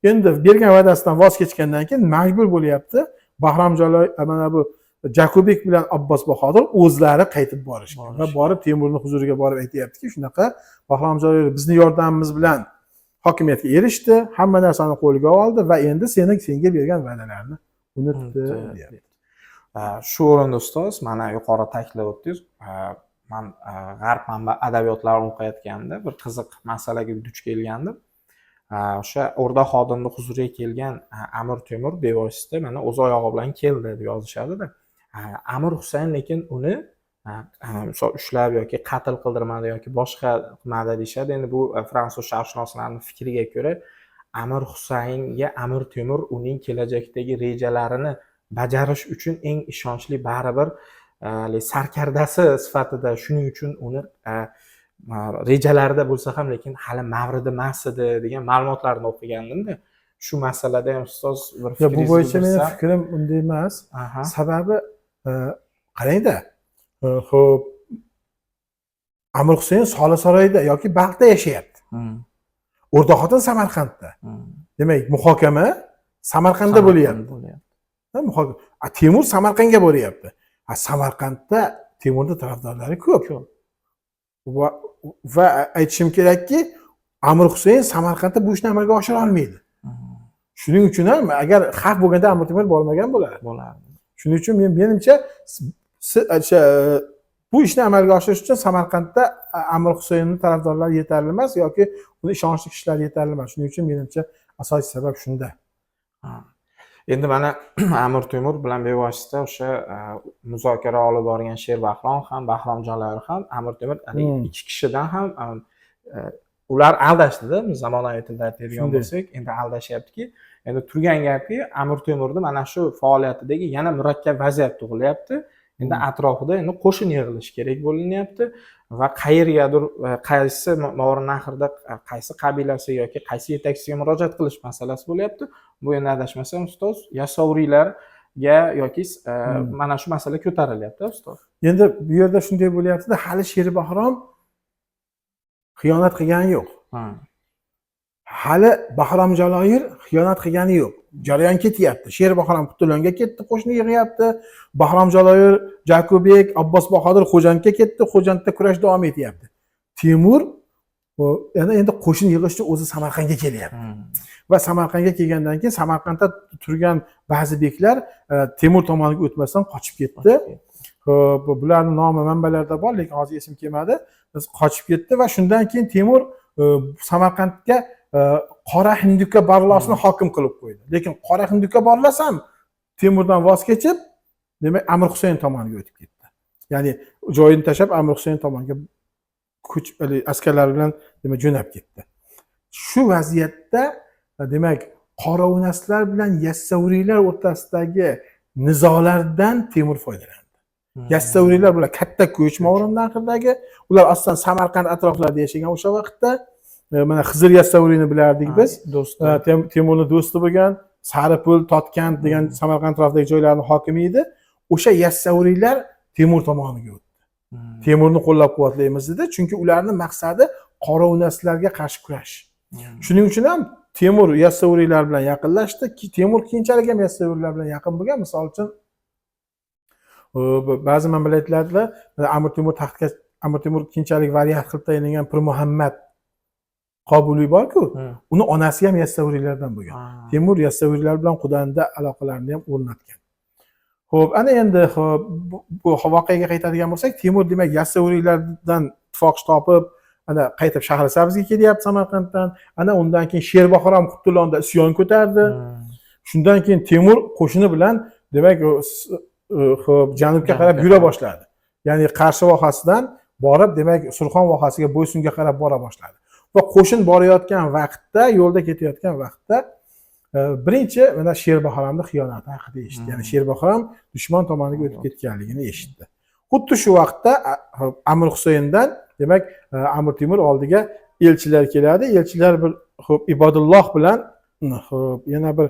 endi bergan va'dasidan voz kechgandan keyin majbur bo'lyapti. Bahrom Jaloir mana bu Jakubek bilan Abbos Bahodir o'zlari qaytib borishgan va borib Temurning huzuriga borib aytayaptiki, shunaqa Bahrom Jaloir bizning yordamimiz bilan hokimiyatga erishdi, hamma narsani qo'lga oldi va endi senga bergan va'dalarni unutdi deyapti. Shu o'rinda ustoz, mana yuqori ta'kidlab o'tdingiz. Men g'arb manba adabiyotlarini o'qiyotganda bir qiziq masalaga duch kelgandim. O'sha o'rda xodimning huzuriga kelgan Amir Temur bevosita mana o'z oyog'i bilan keldi deb yozishadi-da. Amir Husayn lekin uni ushlab yoki qatl qildirmadi yoki boshqa qilmadi deyshadi. Endi bu fransuz sharqshunoslarining fikriga ko'ra Amir Husaynga Amir Temur uning kelajakdagi rejalarini bajarish uchun eng ishonchli baribir sarkardasi sifatida, shuning uchun uni rejalarida bo'lsa ham lekin hali mavridi emas edi degan ma'lumotlarni o'qigandim-da. Shu masalada ham ustoz bir bu fikringizni bo'yicha meni bildirsam. fikrim unday emas. Aha. Sababi qarangda, xo'p, Amir Husayn Solisaroyda yoki Bag'da yashayapti. O'rtoqxotin Samarqandda. Demak, muhokama Samarqandda bo'lyapti. Temur Samarqandga boryapti. Samarqandda Temurning tarafdorlari ko'p. Va aytishim kerakki, Amir Husayn Samarqandda bu ishni amalga oshira olmaydi. Shuning uchun ham agar xavf bo'lganda Amir Temur bormagan bo'lardi. Shuning uchun menimcha bu ishni amalga oshirish uchun Samarqandda Amir Husaynning tarafdorlari yetarli emas yoki uni ishonchli kishilar yetarli emas. Shuning uchun menimcha asosiy sabab shunda. Endi mana Amir Temur bilan bevosita o'sha muzokara olib borgan Sherbahrom ham, Bahrom Jaloyir ham Amir Temur ikki kishidan ham ular aldashdi-da, zamonaviy tilda aytadigan bo'lsak, endi aldashyaptiki, endi turgan gapki, Amir Temurning mana shu faoliyatidagi yana murakkab vaziyat tug'ilyapti. Endi atrofida endi qo'shin yig'ilishi kerak bo'linyapti va qayergadir qaysi Movarounnahrda qaysi qabilasi yoki qaysi yetakchisiga murojaat qilish masalasi bo'lyapti. Bu endi adashmasam ustoz Yasovriylarga yoki mana shu masala ko'tarilyapti ustoz. Endi bu yerda shunday bo'lyapti-da, hali Sherbahrom xiyonat qilgani yo'q. Hali Bahrom Jaloyir xiyonat qilgani yo'q. Jarayon ketyapti. Sherbahrom Qutulonga ketdi, qo'shni yig'yapti. Bahrom Jaloyir, Jakubek, Abbos Bahodir Xo'jandga ketdi, Xo'jandda kurash davom etyapti. Temur endi qo'shin yig'ish uchun o'zi Samarqandga kelyapti. Va Samarqandga kelgandan keyin Samarqandda turgan ba'zi beklar Temur tomoniga o'tmasdan qochib ketdi. Xo'p, bularning nomi manbalarda bor, lekin hozir esim kelmadi. Biz qochib ketdi va shundan keyin Temur Samarqandga Qora Hinduka barlosini hokim qilib qo'ydi. Lekin Qora Hinduka barlos ham Temurdan voz kechib, demak Amir Husayn tomoniga o'tib ketdi. Ya'ni joyini tashlab Amir Husayn tomoniga kuch askarlar bilan demak jo'nab ketdi. Shu vaziyatda demak Qorovulnaslar bilan Yassavriylar o'rtasidagi nizolardan Temur foydalandi. Yassavriylar bular katta ko'ch Movarounnahdagi, ular asosan Samarqand atroflarida yashagan o'sha vaqtda. Mana Xizr Yassavriyni bilardik biz. Temurning do'sti bo'lgan, Saripul, Totkand degan Samarqand atrofidagi joylarning hokimi edi. O'sha Yassavriylar Temur tomoniga o'tdi. Temurni qo'llab-quvvatlaymiz dedi, chunki ularning maqsadi Qorovulnaslarga qarshi kurash. Shuning uchun ham Temur Yassavriylar bilan yaqinlashdi. Temur keyinchalik ham Yassavriylar bilan yaqin bo'lgan. Misol uchun ba'zi manbalarda Amir Temur keyinchalik valiahd qilib tayinlangan Pir Muhammad Qobuliy bor-ku, uni onasi ham Yassavriylardan bo'lgan. Temur Yassavriylar bilan Qudanda aloqalarini ham o'rnatgan. Xo'p, ana endi bu voqeaga qaytadigan bo'lsak, Temur demak Yassavriylardan ittifoqchi topib, ana qaytib Shahrisabzga kelyapti Samarqanddan. Ana undan keyin Sherbahrom Qutulonda isyon ko'tardi. Shundan keyin Temur qo'shini bilan demak xo'p, janubga qarab yura boshladi. Ya'ni Qarshi vohasidan borib, demak Surxon vohasiga Boysunga qarab bora boshladi. Va qo'shin borayotgan vaqtda, yo'lda ketayotgan vaqtda birinchi mana Sherbahromning xiyonati haqida eshitdi. Ya'ni Sherbahrom dushman tomoniga o'tib ketganligini eshitdi. Xuddi shu vaqtda Amir Husayndan demak Amir Temur oldiga elchilar keladi. Elchilar bir xo'p Ibodulloh bilan xo'p yana bir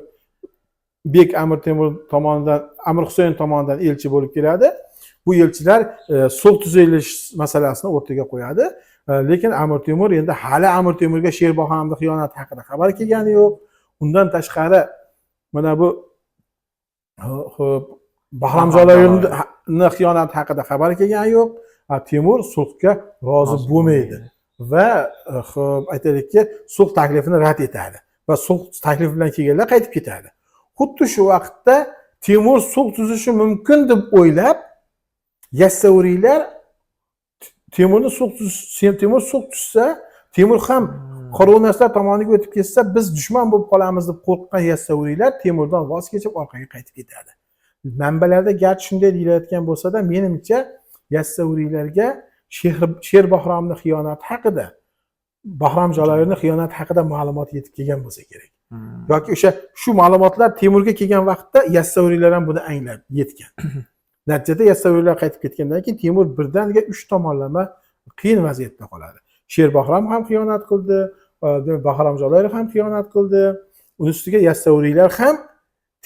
bek Amir Temur tomonidan Amir Husayn tomonidan elchi bo'lib keladi. Bu elchilar sulh tuzilish masalasini o'rtaga qo'yadi. Lekin Amir Temur endi hali Amir Temurga Sherbahromning xiyonati haqida xabar kelgani yo'q. Undan tashqari mana bu xo'p Bahrom Jaloyirning xiyonati haqida xabar kelgani yo'q. Temur sulhga rozi bo'lmaydi va xo'p aytaylikki sulh taklifini rad etadi va sulh taklifi bilan kelganlar qaytib ketadi. Xuddi shu vaqtda Temur sulh tuzishi mumkin deb o'ylab Yassavriylar Temur sulh tuzsa, Temur ham Qorovulnaslar tomoniga o'tib ketsa, biz dushman bo'lib qolamiz deb qo'rqqan Yassavriylar Temurdan voz kechib orqaga qaytib ketadi. Manbalarda garchi shunday deyilayotgan bo'lsa-da, menimcha Yassavriylarga Sherbahromning xiyonati haqida Bahrom Jalolievning xiyonati haqida ma'lumot yetib kelgan bo'lsa kerak. Hmm. Yoki o'sha shu ma'lumotlar Temurga kelgan vaqtda yassaviylar ham buni anglab yetgan. Natijada yassaviylar qaytib ketgandan keyin Temur birdaniga 3 tomonlama qiyin vaziyatda qoladi. Sherbahrom ham xiyonat qildi, Bahrom Jaloliev ham xiyonat qildi. Uning ustiga yassaviylar ham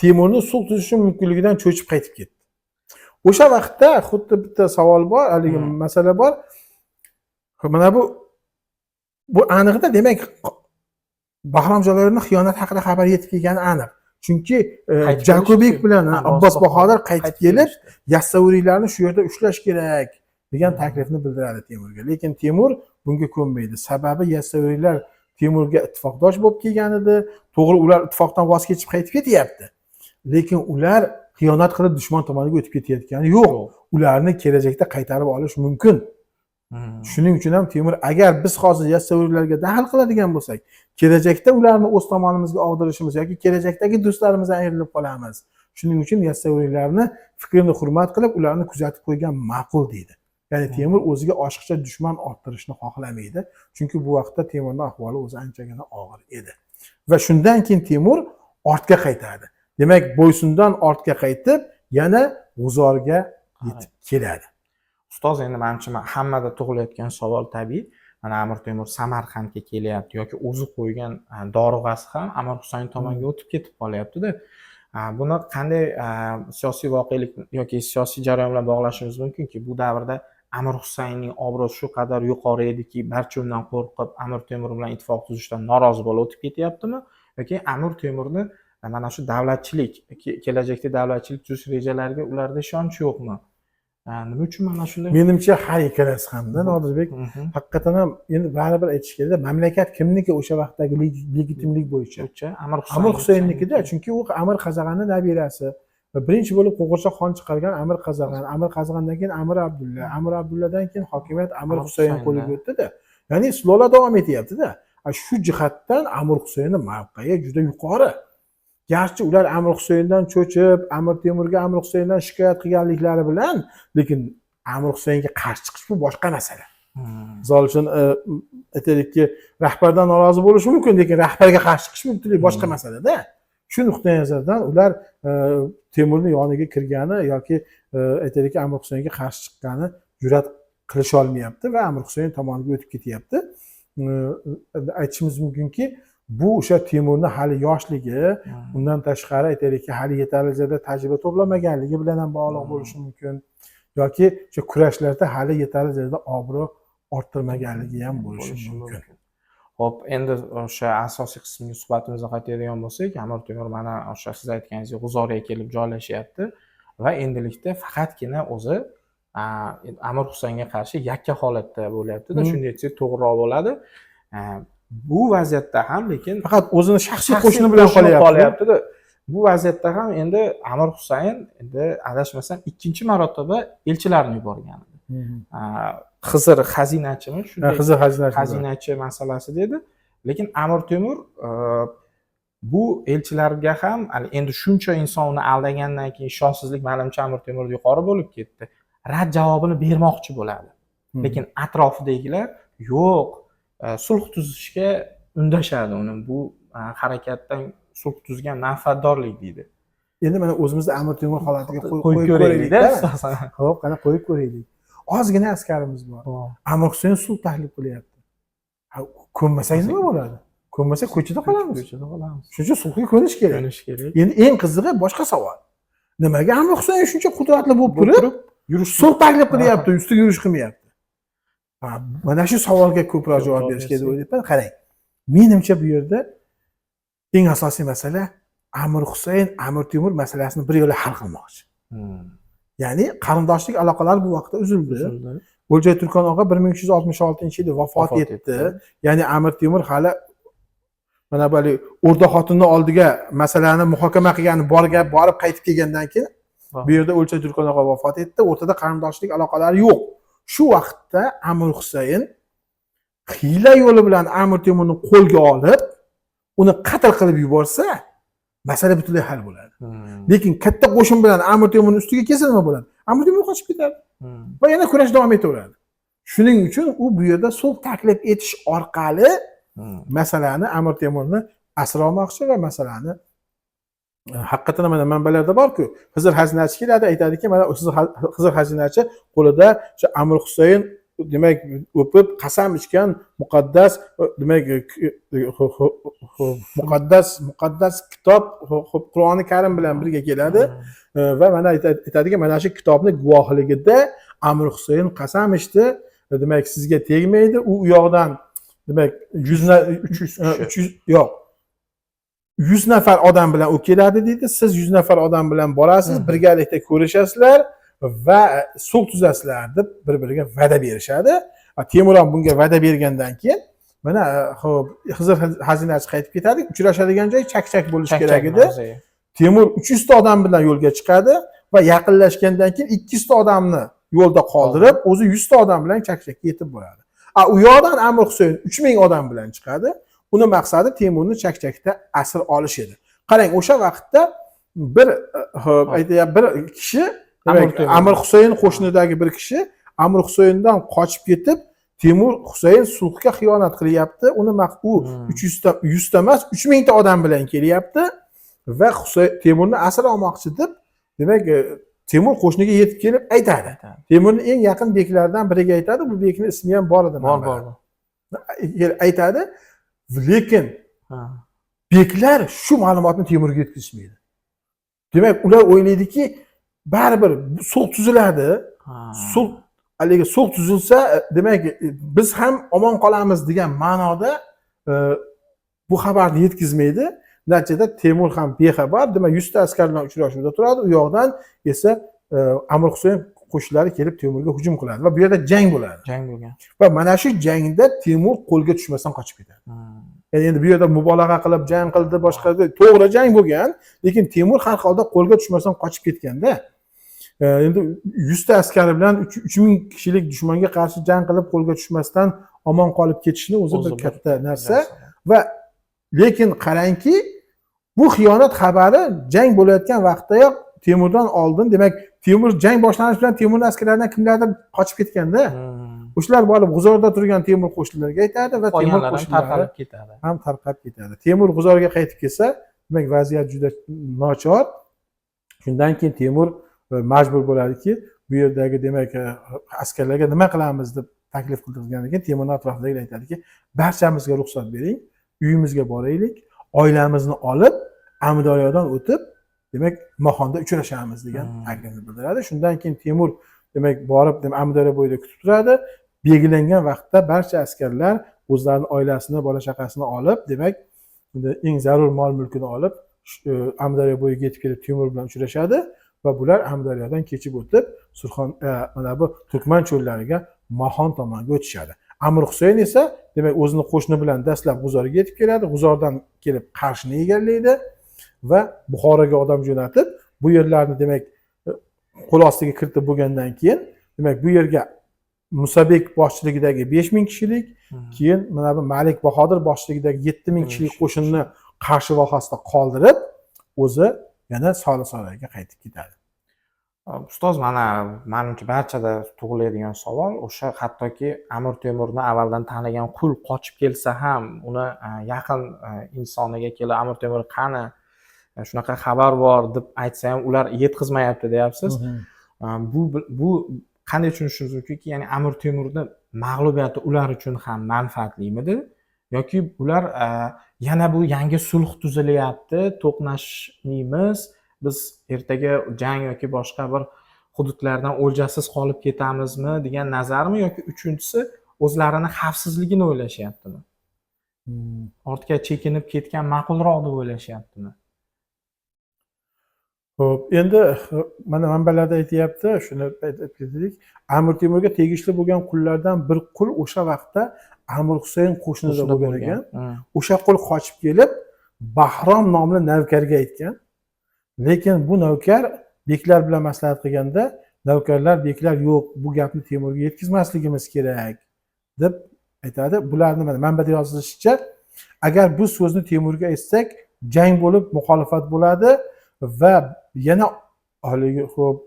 Temurni sulh tuzishi mumkinligidan cho'chib qaytib ketdi. O'sha vaqtda xuddi bitta savol bor, haligi masala bor. Mana bu aniqda demak Bahrom Jalolievning xiyonat haqida xabar yetib kelgani aniq. Chunki Jakobek bilan Abbos Bahodir qaytib kelib, yassaviylarni shu yerda ushlash kerak degan taklifni bildiradi Temurga. Lekin Temur bunga ko'nmaydi. Sababi yassaviylar Temurga ittifoqdosh bo'lib kelgan edi. To'g'ri, ular ittifoqdan voz kechib qaytib ketyapti. Lekin ular xiyonat qilib dushman tomoniga o'tib ketayotgani yo'q. Ularni kelajakda qaytarib olish mumkin. Shuning uchun ham Temur agar biz hozir yassaviylarga daxl qiladigan bo'lsak, kelajakda ularni o'z tomonimizga og'dirishimiz yoki kelajakdagi do'stlarimizdan ayrilib qolamiz. Shuning uchun yassaviylarni fikrini hurmat qilib, ularni kuzatib qo'ygan ma'qul deydi. Ya'ni Temur o'ziga oshiqcha dushman orttirishni xohlamaydi, chunki bu vaqtda Temurning ahvoli o'zi anchagina og'ir edi. Va shundan keyin Temur ortga qaytadi. Demak, Boysundan ortga qaytib, yana G'uzorga yetib keladi. Ustoz, endi menimcha hammada tug'ilayotgan savol tabiiy. Mana Amir Temur Samarqandga kelyapti yoki o'zi qo'ygan dorug'asi ham Amir Husayn tomonga o'tib ketib qolyapti-da. Buni qanday siyosiy voqelik yoki siyosiy jarayon bilan bog'lashimiz mumkinki, bu davrda Amir Husaynning obro'si shu qadar yuqori ediki, barcha undan qo'rqib Amir Temur bilan ittifoq tuzishdan norozi bo'lib o'tib ketyaptimi? Yoki Amir Temurni mana shu davlatchilik, kelajakda davlatchilik tuzish rejalariga ularda ishonch yo'qmi? Nima uchun mana shunday? Menimcha har ikkalasi hamda Nodirbek haqiqatan ham endi baribir aytish kerak, mamlakat kimniki o'sha vaqtdagi legitimlik bo'yicha? Amir Husaynnikida, chunki u Amir Qazag'anning nabirasi. Birinchi bo'lib qo'g'irchoq xon chiqargan Amir Qazag'an, Amir Qazag'andan keyin Amir Abdulla, Amir Abdulladan keyin hokimiyat Amir Husayn qo'liga o'tdi-da. Ya'ni sulola davom etyapti-da. Shu jihatdan Amir Husaynning mavqei juda yuqori. Garchi ular Amir Husayndan cho'chib, Amir Temurga Amir Husayndan shikoyat qilganliklari bilan, lekin Amir Husaynga qarshi chiqish bu boshqa masala. Misol uchun aytaylikki, rahbardan norozi bo'lish mumkin, lekin rahbarga qarshi chiqish butunlay boshqa masala-da. Shu nuqtai nazardan ular Temurning yoniga kirgani yoki aytaylikki Amir Husaynga qarshi chiqqani jur'at qilisha olmayapti va Amir Husayn tomoniga o'tib ketyapti. Aytishimiz mumkinki, bu o'sha Temurning hali yoshligi, undan tashqari aytaylikki, hali yetarli darajada tajriba to'plamaganligi bilan ham bog'liq bo'lishi mumkin. Yoki o'sha kurashlarda hali yetarli darajada obro' orttirmaganligi ham bo'lishi mumkin. Xo'p, endi o'sha asosiy qismga suhbatimizga qaytadigan bo'lsak, Amir Temur mana o'sha siz aytganingizdek G'uzorga kelib joylashyapti va endilikda faqatgina o'zi Amir Husaynga qarshi yakka holatda bo'lyapti-da, shunday aytsak to'g'riroq bo'ladi. Bu vaziyatda ham lekin faqat o'zini shaxsiy qo'shini bilan qolyapti-da. Bu vaziyatda ham endi Amir Husayn endi adashmasam ikkinchi marotaba elchilarni yuborgan edi. Xizr xazinachimi? Shunday Xizr xazinachi masalasi dedi. Lekin Amir Temur bu elchilarga ham endi shuncha inson uni aldagandan keyin ishonchsizlik menimcha Amir Temurda yuqori bo'lib ketdi. Rad javobini bermoqchi bo'ladi. Lekin atrofidagilar yo'q, sulh tuzishga undashadi uni. Bu harakatdan sulh tuzgan manfaatdorlik deydi. Endi mana o'zimizni Amir Temur holatiga qo'yib ko'raylik-da. Xo'p, qana qo'yib ko'raylik. Ozgina askarimiz bor. Amir Husayn sulh taklif qilyapti. Ko'nmasak nima bo'ladi? Ko'nmasak ko'chada qolamiz. Shuning uchun sulhga ko'nish kerak. Endi eng qizig'i boshqa savol. Nimaga Amir Husayn shuncha qudratli bo'lib turib, sulh taklif qilyapti, ustiga yurish qilmayapti? Mana shu savolga ko'proq javob berishga deb o'ylayapman. Qarang. Menimcha bu yerda eng asosiy masala Amir Husayn, Amir Temur masalasini bir yo'la hal qilmoqchi. Ya'ni qarindoshlik aloqalari bu vaqtda uzildi. O'lchay Turkon og'a 1366-yilda vafot etdi. Ya'ni Amir Temur hali mana bu o'rda xotinning oldiga masalani muhokama qilgani borib qaytib kelgandan keyin bu yerda O'lchay Turkon og'a vafot etdi. O'rtada qarindoshlik aloqalari yo'q. Shu vaqtda Amir Husayn hiyla yo'li bilan Amir Temurni qo'lga olib, uni qatl qilib yuborsa, masala butunlay hal bo'ladi. Lekin katta qo'shin bilan Amir Temurning ustiga kelsa nima bo'ladi? Amir Temur qochib ketadi. Va yana kurash davom etaveradi. Shuning uchun u bu yerda sulh taklif etish orqali masalani Amir Temurni asir olmoqchi va masalani haqiqatan mana manbalarda borku, Xizr xazinachi keladi, aytadiki, mana Xizr xazinachi qo'lida o'sha Amir Husayn demak o'pib qasam ichgan muqaddas demak muqaddas kitob Qur'oni Karim bilan birga keladi va mana aytadiki, mana shu kitobning guvohligida Amir Husayn qasam ichdi, demak sizga tegmaydi, u yoqdan demak 300 yo'q 100 nafar odam bilan u keladi deydi, siz 100 nafar odam bilan borasiz, birgalikda ko'rishasizlar va sulh tuzasizlar deb bir-biriga va'da berishadi. Temur ham bunga va'da bergandan keyin mana hop Xizr xazinachi qaytib ketadi, uchrashadigan joy chak-chak bo'lishi kerak edi. Temur 300 ta odam bilan yo'lga chiqadi va yaqinlashgandan keyin 200 ta odamni yo'lda qoldirib, o'zi 100 ta odam bilan chak-chakka yetib boradi. U yoqdan Amir Husayn 3000 odam bilan chiqadi. Uni maqsadi Temurni chak-chakda asir olish edi. Qarang, o'sha vaqtda bir kishi, demak, Amir Husayn qo'shnidagi bir kishi Amir Husayndan qochib ketib, Temur Husayn sulhga xiyonat qilyapti. Uni u 100 ta emas, 3000 ta odam bilan kelyapti va Temurni asir olmoqchi deb, demak, Temur qo'shniga yetib kelib aytadi. Temurning eng yaqin beklaridan biriga aytadi, bu bekning ismi ham bor edi. Bor. Aytadi, lekin beklar shu ma'lumotni Temurga yetkazishmaydi. Demak, ular o'ylaydiki, baribir sulh tuziladi. Sulh tuzilsa, demak, biz ham omon qolamiz degan ma'noda bu xabarni yetkazmaydi. Natijada Temur ham bexabar, demak 100 ta askar bilan uchrashuvda turadi. U yoqdan esa Amir Husayn qo'shinlari kelib Temurga hujum qiladi va bu yerda jang bo'ladi. Jang bo'lgan. Va mana shu jangda Temur qo'lga tushmasdan qochib ketadi. Endi bu yerda mubolag'a qilib jang qildi, boshqa to'g'ri jang bo'lgan, lekin Temur har holda qo'lga tushmasdan qochib ketganda, endi 100 ta askari bilan 3000 kishilik dushmanga qarshi jang qilib qo'lga tushmasdan omon qolib ketishni o'zi bir katta narsa va lekin qarangki, bu xiyonat xabari jang bo'layotgan vaqtdayoq Temurdan oldin, demak, Temur jang boshlanishi bilan Temurning askarlaridan kimlardir qochib ketganda, o'shalar borib G'uzorda turgan Temur qo'shinlariga aytadi va Temur qo'shinlari ham tarqab ketadi. Temur G'uzorga qaytib kelsa, demak, vaziyat juda nochor. Shundan keyin Temur majbur bo'ladiki, bu yerdagi, demak, askarlarga nima qilamiz deb taklif qildirgandan keyin Temurning atrofidagilar aytadiki, barchamizga ruxsat bering, uyimizga boraylik, oilamizni olib, Amudaryodan o'tib, demak, Moxonda uchrashamiz degan taklifni bildiradi. Shundan keyin Temur, demak, borib, Amudaryo bo'yida kutib turadi. Belgilangan vaqtda barcha askarlar o'zlarining oilasini, bola chaqasini olib, demak, eng zarur mol-mulkini olib, Amudaryo bo'yiga yetib kelib Temur bilan uchrashadi va bular Amudaryodan kechib o'tib, Surxon mana bu Turkman cho'llariga Moxon tomonga o'tishadi. Amir Husayn esa, demak, o'zini qo'shni bilan dastlab G'uzorga yetib keladi, G'uzordan kelib Qarshini egallaydi va Buxoroga odam jo'natib, bu yerlarni, demak, qo'l ostiga kiritib bo'lgandan keyin, demak, bu yerga Musabek boshchiligidagi 5000 kishilik, keyin mana bu Malik Bahodir boshchiligidagi 7000 kishilik qo'shinni Qarshi vohasida qoldirib, o'zi yana Solisaroyga qaytib ketadi. Ustoz, mana menimcha barchada tug'iladigan savol o'sha, hattoki Amir Temurni avvaldan tanigan qul qochib kelsa ham, uni yaqin insoniga kelib Amir Temur qani, shunaqa xabar bor deb aytsa ham ular yetkazmayapti deyapsiz. Bu qanday tushunishimiz mumkinki, ya'ni Amir Temurni mag'lubiyati ular uchun ham manfaatlimidi yoki ular yana bu yangi sulh tuzilyapti, to'qnashmaymiz, biz ertaga jang yoki boshqa bir hududlardan o'ljasiz qolib ketamizmi degan nazarmi, yoki uchinchisi o'zlarini xavfsizligini o'ylashyaptimi? Ortga chekinib ketgan ma'qulroq deb o'ylashyaptimi? Xo'p, endi mana manbalarda aytayapti, shuni aytib ketdik. Amir Temurga tegishli bo'lgan qullardan bir qul o'sha vaqtda Amir Husayn qo'shnida bo'lgan ekan. O'sha qul qochib kelib, Bahrom nomli navkarga aytgan. Lekin bu navkar beklar bilan maslahat qilganda, navkarlar, beklar, yo'q, bu gapni Temurga yetkazmasligimiz kerak deb aytadi. Bularni mana manbada yozilishicha, agar bu so'zni Temurga aytsak, jang bo'lib, muxolifat bo'ladi va yana haligi xo'p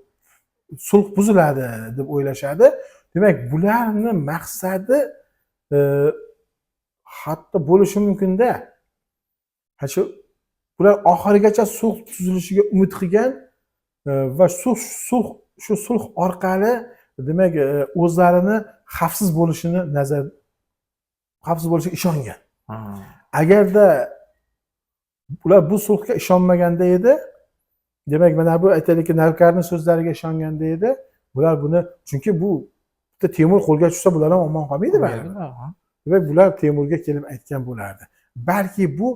sulh buziladi deb o'ylashadi. demak bularni maqsadi e, hatto bo'lishi mumkinda shu bular oxirigacha sulh tuzilishiga umid qilgan va shu sulh orqali demak o'zlarini xavfsiz bo'lishiga ishongan. Ha. Agarda ular bu sulhga ishonmaganda edi, demak mana bu aytaylikki navkarning so'zlariga ishonganda edi, bular buni chunki bu bitta Temur qo'lga tushsa bular ham omon qolmaydi baribir. Demak bular Temurga kelib aytgan bo'lardi. Balki bu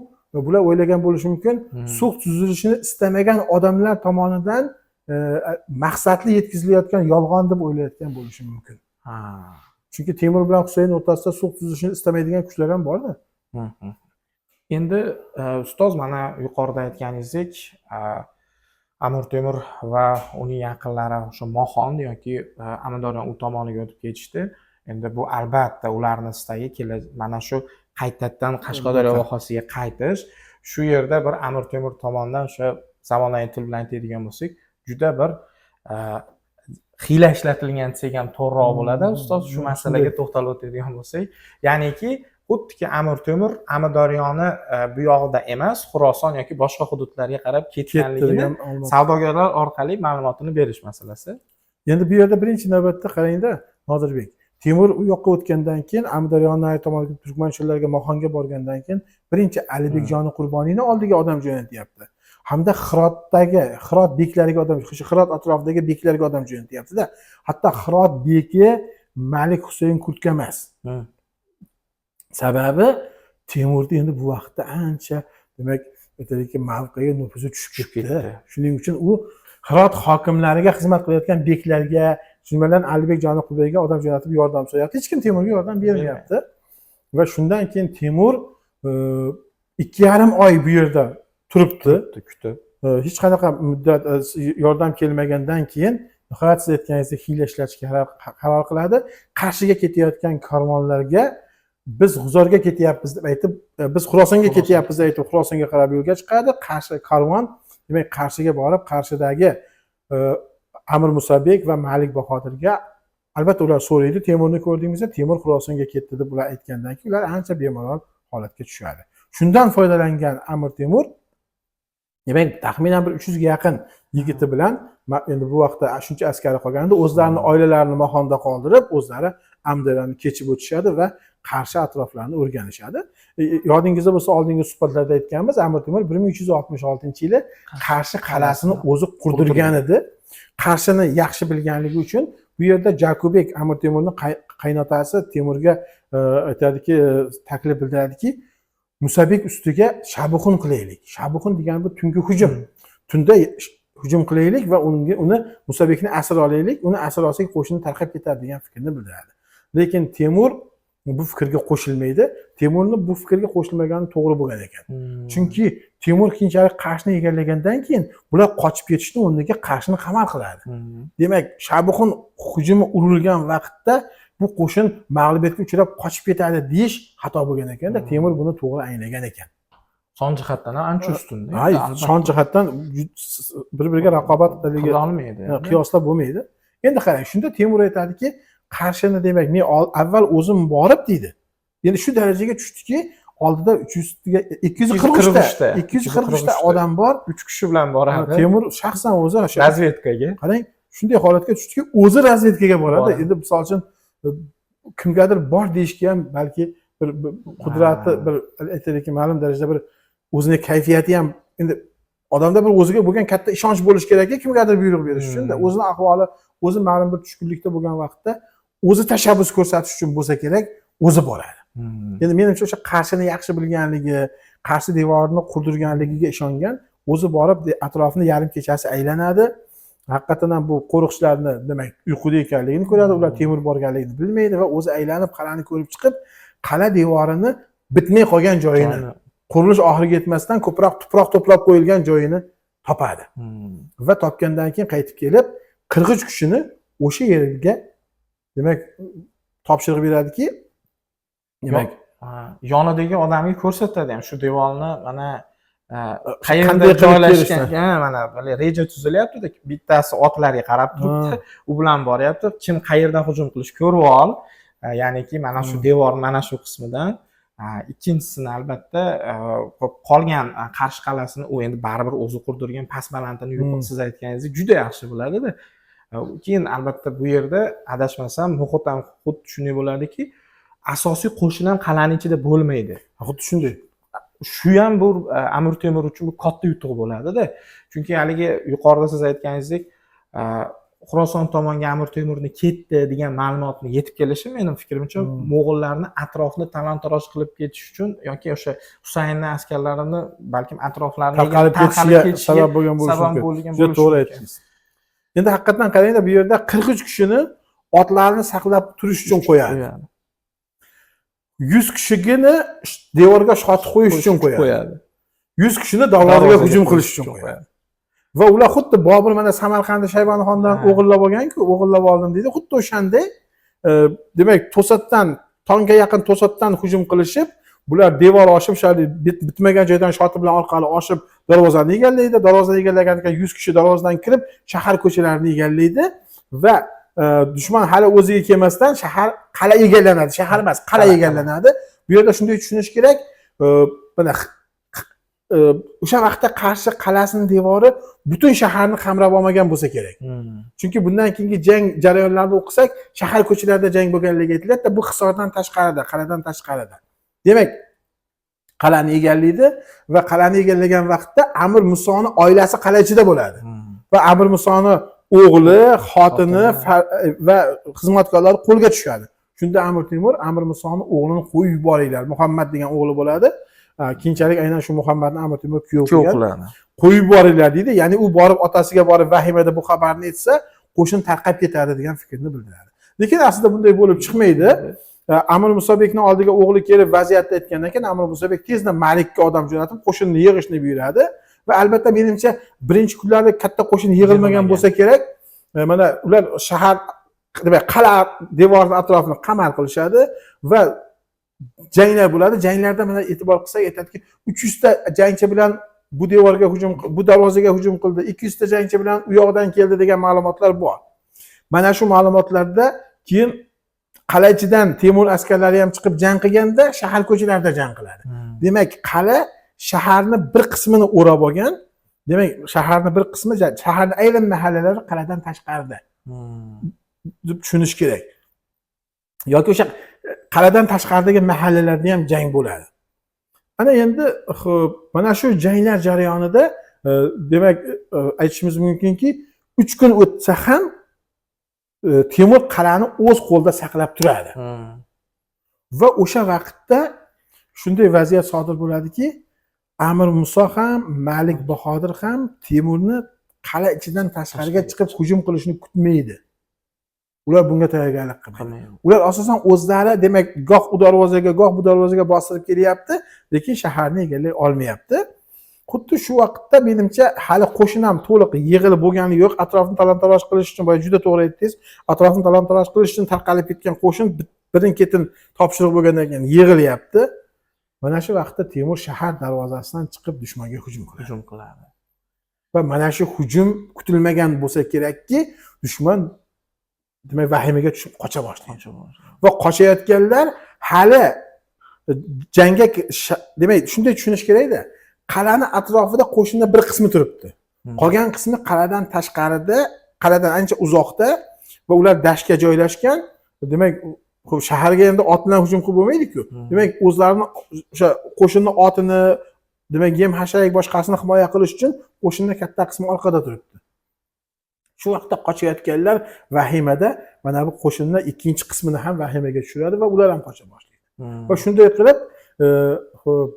bular o'ylagan bo'lishi mumkin, sulh tuzilishini istamagan odamlar tomonidan maqsadli yetkazilayotgan yolg'on deb o'ylayotgan bo'lishi mumkin. Ha. Chunki Temur bilan Husayn o'rtasida sulh tuzilishini istamaydigan kuchlar ham bordi. Endi ustoz mana yuqorida aytganingizdek, Amir Temur va uning yaqinlari o'sha Moxon yoki Amudaryo u tomoniga o'tib ketishdi. Endi bu albatta ularning istagi mana shu qaytadan Qashqadaryo vohasiga qaytish. Shu yerda bir Amir Temur tomonidan o'sha zamonaviy til bilan aytadigan bo'lsak, juda bir hiyla ishlatilgan desak ham to'g'riroq bo'ladi. Ustoz shu masalaga to'xtalib o'tadigan bo'lsak, ya'niki xuddiki Amir Temur Amudaryoni bu yog'ida emas, Xuroson yoki boshqa hududlarga qarab ketganligini savdogarlar orqali ma'lumotini berish masalasi. Endi bu yerda birinchi navbatda qarangda, Nodirbek. Temur u yoqqa o'tgandan keyin Amudaryoning tomoniga Turkmansho'larga Moxonga borgandan keyin birinchi Alibek joni Qurboniyni oldiga odam jo'natyapti. Hamda Hirot beklariga odam, Hirot atrofidagi beklarga odam jo'natyapti-da. Hatto Hirot beki Malik Husayn Kurtga emas. Sababi Temurda endi bu vaqtda ancha demak aytaylikki mavqega nufuzi tushib ketdi. Shuning uchun u Hirot hokimlariga xizmat qilayotgan beklarga, jumladan Alibek joni Qurboniyga odam jo'natib yordam so'rayapti. Hech kim Temurga yordam bermayapti. Va shundan keyin Temur 2,5 oy bu yerda turibdi, kutib. Hech qanaqa muddat yordam kelmagandan keyin nihoyat siz aytganingizdek hiyla ishlatishga qaror qiladi. Qarshiga ketayotgan karvonlarga biz G'uzorga ketyapmiz deb aytib, biz Xurosonga ketyapmiz deb aytib, Xurosonga qarab yo'lga chiqadi. Qarshi karvon, demak Qarshiga borib, Qarshidagi Amir Musabek va Malik Bahodirga albatta ular so'raydi, Temurni ko'rdingizda, Temur Xurosonga ketdi deb ular aytgandan keyin ular ancha bemalol holatga tushadi. Shundan foydalangan Amir Temur demak taxminan bir 300 ga yaqin yigiti bilan endi bu vaqtda shuncha askari qolganda o'zlarini oilalarini Moxonda qoldirib, o'zlari Amudaryoni kechib o'tishadi va Qarshi atroflarini o'rganishadi. Yodingizda bo'lsa, oldingi suhbatlarda aytganmiz, Amir Temur 1366-yili Qarshi qalasini o'zi qurdirgan edi. Qarshini yaxshi bilganligi uchun bu yerda Jakubek Amir Temurning qaynotasi Temurga aytadiki, taklif bildiradiki, Musabek ustiga shabuxun qilaylik. Shabuxun degani bu tungi hujum. Tunda hujum qilaylik va uni Musabekni asir olaylik, uni asir olsak qo'shinni tarqab ketadi degan fikrni bildiradi. Lekin Temur bu fikrga qo'shilmaydi. Temurning bu fikrga qo'shilmagani to'g'ri bo'lgan ekan. Chunki Temur keyinchalik Qarshini egallagandan keyin bular qochib ketishni o'rniga Qarshini qamal qiladi. Demak, Shabuxun hujumi urilgan vaqtda bu qo'shin mag'lubiyatga uchrab qochib ketadi deyish xato bo'lgan ekanda, Temur buni to'g'ri anglagan ekan. Son jihatdan ham ancha ustunda. Son jihatdan bir-biriga raqobat qila olmaydi. Qiyoslab bo'lmaydi. Endi qarang, shunda Temur aytadiki, Qarshini demak men avval o'zim borib deydi. Endi shu darajaga tushdiki, oldida 240 ta odam bor, 3 kishi bilan boradi. Temur shaxsan o'zi razvedkaga. Qarang, shunday holatga tushdiki, o'zi razvedkaga boradi. Endi misol uchun kimgadir bor deyishga ham balki bir qudrati, bir aytaylikki ma'lum darajada bir o'zining kayfiyati ham endi odamda bir o'ziga bo'lgan katta ishonch bo'lish kerak-ku, kimgadir buyruq berish uchun da, o'zining ahvoli, o'zi ma'lum bir tushkunlikda bo'lgan vaqtda o'zi tashabbus ko'rsatish uchun bo'lsa kerak, o'zi boradi. Endi menimcha o'sha Qarshini yaxshi bilganligi, Qarshi devorini qurdirganligiga ishongan, o'zi borib atrofini yarim kechasi aylanadi. Haqiqatan ham bu qo'riqchilarni demak uyquda ekanligini ko'radi, ular Temur borganligini bilmaydi va o'zi aylanib qalani ko'rib chiqib, qala devorini bitmay qolgan joyini, qurilish oxiriga yetmasdan ko'proq tuproq to'plab qo'yilgan joyini topadi. Va topgandan keyin qaytib kelib, qirg'ich kuchini o'sha yerga demak topshiriq beradiki, demak yonidagi odamga ko'rsatadi ham shu devorni mana qayerda qanday qilib joylashgan, kelishdi? mana reja tuzilyapti-da, bittasi otlarga qarab turibdi, u bilan boryapti. Kim qayerdan hujum qilish ko'rib ol. Ya'niki mana shu devor mana shu qismidan. Ikkinchisini albatta qolgan Qarshi qal'asini u endi baribir o'zi qurdirgan past balandini siz aytganingizdek juda yaxshi biladida. Keyin albatta bu yerda adashmasam muhit ham xuddi shunday bo'ladiki, asosiy qo'shin ham qal'aning ichida bo'lmaydi. Xuddi shunday. Shu ham bu Amir Temur uchun bir katta yutuq bo'ladida. Chunki haligi yuqorida siz aytganingizdek, Xuroson tomonga Amir Temurni ketdi degan ma'lumotni yetib kelishi mening fikrimcha mo'g'ullarni atrofni talon-taroj qilib ketish uchun yoki o'sha Husaynning askarlarini balkim atroflarini tarqalib ketishiga sabab bo'lgan bo'lishi mumkin. Juda to'g'ri aytdingiz. Endi haqiqatan qarangda bu yerda 43 kishini otlarni saqlab turish uchun qo'yadi. 100 kishigini devorga shotib qo'yish uchun qo'yadi. 100 kishini darvozaga hujum qilish uchun qo'yadi. Va ular xuddi Bobur mana Samarqandda Shayboniyxondan o'g'irlab olgan-ku, o'g'irlab oldim deydi. Xuddi o'shanday, demak, to'satdan tongga yaqin to'satdan hujum qilishib, bular devor oshib, bitmagan joydan shoti bilan orqali oshib darvozani egallaydi. Darvozani egallagandan keyin 100 kishi darvozadan kirib, shahar ko'chalarini egallaydi va dushman hali o'ziga kelmasdan shahar qal'a egallanadi. Shahar emas, qal'a egallanadi. Bu yerda shunday tushunish kerak, mana o'sha vaqtda Qarshi qal'asining devori butun shaharni qamrab olmagan bo'lsa kerak. Chunki bundan keyingi jang jarayonlarini o'qisak, shahar ko'chalarida jang bo'lganligi aytiladi, bu hisordan tashqarida, qal'adan tashqarida. Demak, qal'ani egallaydi va qal'ani egallagan vaqtda Amir Musoni oilasi qal'a ichida bo'ladi. Va Amir Musoni o'g'li, xotini va xizmatkorlari qo'lga tushadi. Shunda Amir Temur Amir Musoni o'g'lini qo'yib yuboringlar. Muhammad degan o'g'li bo'ladi. Keyinchalik aynan shu Muhammadni Amir Temur kuyov qiladi. Qo'yib yuboringlar deydi. Ya'ni u borib otasiga borib vahimada bu xabarni aytsa, qo'shin tarqab ketadi degan fikrni bildiradi. Lekin aslida bunday bo'lib chiqmaydi. Amir Musobekning oldiga o'g'li kelib vaziyatni aytgandan keyin Amir Musobek tezda Malikka odam jo'natib qo'shinni yig'ishni buyuradi va albatta menimcha birinchi kunlarda katta qo'shin yig'ilmagan bo'lsa kerak. Mana ular shahar demak qal'a devorining atrofini qamal qilishadi va janglar bo'ladi. Janglarda mana e'tibor qilsak aytadiki, 300 ta jangchi bilan bu devorga hujum, bu darvozaga hujum qildi, 200 ta jangchi bilan u yoqdan keldi degan ma'lumotlar bor. Mana shu ma'lumotlarda keyin qal'a ichidan Temur askarlari ham chiqib jang qilganda shahar ko'chalarida jang qiladi. Demak, qal'a shaharni bir qismini o'rab olgan. Demak, shaharni bir qismi, shaharning ayrim mahallalari qal'adan tashqarida. deb tushunish kerak. Yoki o'sha qal'adan tashqaridagi mahallalarda ham jang bo'ladi. Ana endi mana shu janglar jarayonida demak aytishimiz mumkinki 3 kun o'tsa ham Temur qal'ani o'z qo'lida saqlab turadi. Va o'sha vaqtda shunday vaziyat sodir bo'ladiki, Amir Muso ham, Malik Bahodir ham Temurni qal'a ichidan tashqariga chiqib hujum qilishni kutmaydi. Ular bunga tayyorgarlik qilmaydi. Ular asosan o'zlari demak goh u darvozaga, goh bu darvozaga bostirib kelyapti, lekin shaharni egallay olmayapti. Xuddi shu vaqtda menimcha hali qo'shin ham to'liq yig'ilib bo'lgani yo'q. Atrofni talon-taroj qilish uchun, boya juda to'g'ri aytdingiz. Atrofni talon-taroj qilish uchun tarqalib ketgan qo'shin birin-ketin topshiriq bo'lgandan keyin yig'ilyapti. Mana shu vaqtda Temur shahar darvozasidan chiqib dushmanga hujum qiladi. Va mana shu hujum kutilmagan bo'lsa kerakki, dushman demak vahimaga tushib qocha boshlaydi. Va qochayotganlar hali jangga demak shunday tushunish kerak-da. Qal'ani atrofida qo'shinning bir qismi turibdi. Qolgan qismi qal'adan tashqarida, qal'adan ancha uzoqda va ular dashga joylashgan. Demak, shaharga endi ot bilan hujum qilib bo'lmaydi-ku. Demak, o'zlarini o'sha qo'shinning otini, demak, yem-hashak boshqasini himoya qilish uchun qo'shinning katta qismi orqada turibdi. Shu vaqtda qochayotganlar vahimada mana bu qo'shinning ikkinchi qismini ham vahimaga tushiradi va ular ham qocha boshlaydi. Va shunday qilib, xo'p,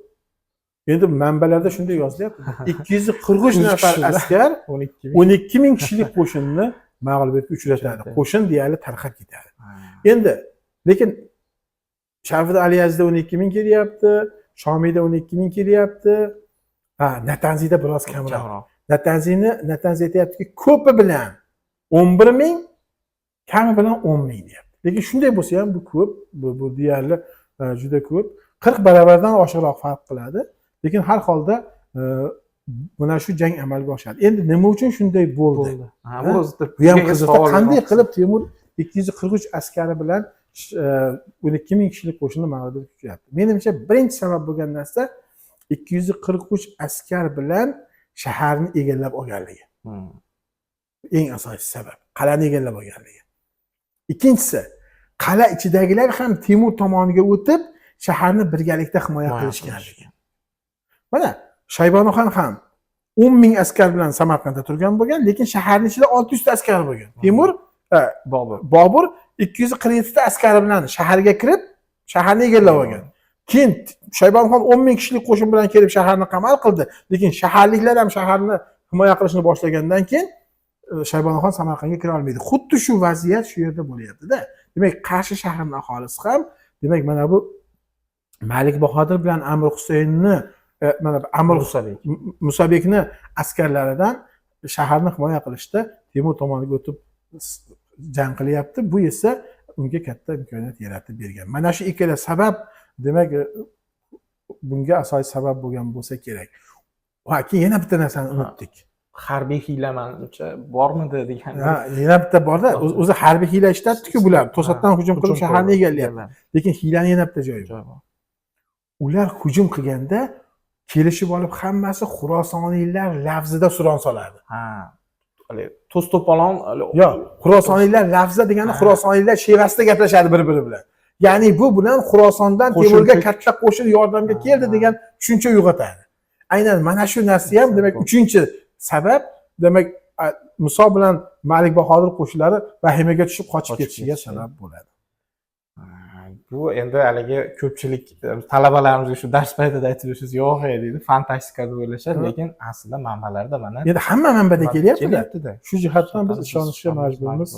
endi manbalarda shunday yozilyapti. 243 nafar askar 12 ming kishilik qo'shinni mag'lubiyatga uchratadi. Qo'shin deyarli tarqab ketadi. Endi lekin Sharifda Aliyazida 12 ming kelyapti, Shomiyda 12 ming kelyapti. Natanziyda biroz kamroq. Natanzi aytayaptiki, ko'pi bilan 11 ming, kami bilan 10 ming deyapti. Lekin shunday bo'lsa ham bu ko'p, bu deyarli juda ko'p. 40 baravardan oshiqroq farq qiladi. Lekin har holda mana shu jang amalga oshadi. Endi nima uchun shunday bo'ldi? Ha, bu o'zida Bu ham qiziqda qanday qilib Temur 243 askari bilan 12 ming kishilik qo'shinni mag'lubiyatga uchratdi. Menimcha birinchi sabab bo'lgan narsa 243 askar bilan shaharni egallab olganligi. Eng asosiy sabab qal'ani egallab olganligi. Ikkinchisi, qal'a ichidagilar ham Temur tomoniga o'tib, shaharni birgalikda himoya qilishganligi. Mana Shayboniyxon ham 10 ming askar bilan Samarqandda turgan bo'lgan, lekin shaharning ichida 600 ta askar bo'lgan. Temur Bobur 247 ta askari bilan shaharga kirib, shaharni egallab olgan. Keyin Shayboniyxon 10 ming kishilik qo'shin bilan kelib shaharni qamal qildi, lekin shaharliklar ham shaharni himoya qilishni boshlagandan keyin Shayboniyxon Samarqandga kira olmaydi. Xuddi shu vaziyat shu yerda bo'lyapti-da. Demak, Qarshi shahrining aholisi ham, demak, mana bu Malik Bahodir bilan Amir Husaynni, mana Amir Musabekni askarlaridan shaharni himoya qilishda Temur tomoniga o'tib jang qilyapti. Bu esa unga katta imkoniyat yaratib bergan. Mana shu ikkala sabab, demak, bunga asosiy sabab bo'lgan bo'lsa kerak. Va keyin yana bitta narsani unutdik. Harbiy hiyla menimcha bormidi degan. Ha, yana bitta borda. O'zi harbiy hiyla ishlatdi-ku bular. To'satdan hujum qilib shaharni egallayapti. Lekin hiylani yana bitta joyi bor. Ular hujum qilganda kelishib olib hammasi Xurosoniylar lafzida suron soladi. Ha. To'sto'polon yo'q, Xurosoniylar lafza degani Xurosoniylar shevasida gaplashadi bir-biri bilan. Ya'ni bu bilan Xurosondan Temurga katta qo'shin yordamga keldi degan tushuncha uyg'otadi. Aynan mana shu narsa ham, demak, uchinchi sabab, demak, Muso bilan Malik Bahodir qo'shinlari vahimaga tushib qochib ketishiga sabab bo'ladi. Bu endi haligi ko'pchilik talabalarimizga shu dars paytida aytib yursiz, yo'q deydi, fantastika deb o'ylashadi, lekin aslida manbalarda mana endi hamma manbada kelyapti-da. Shu jihatdan biz ishonishga majburmiz.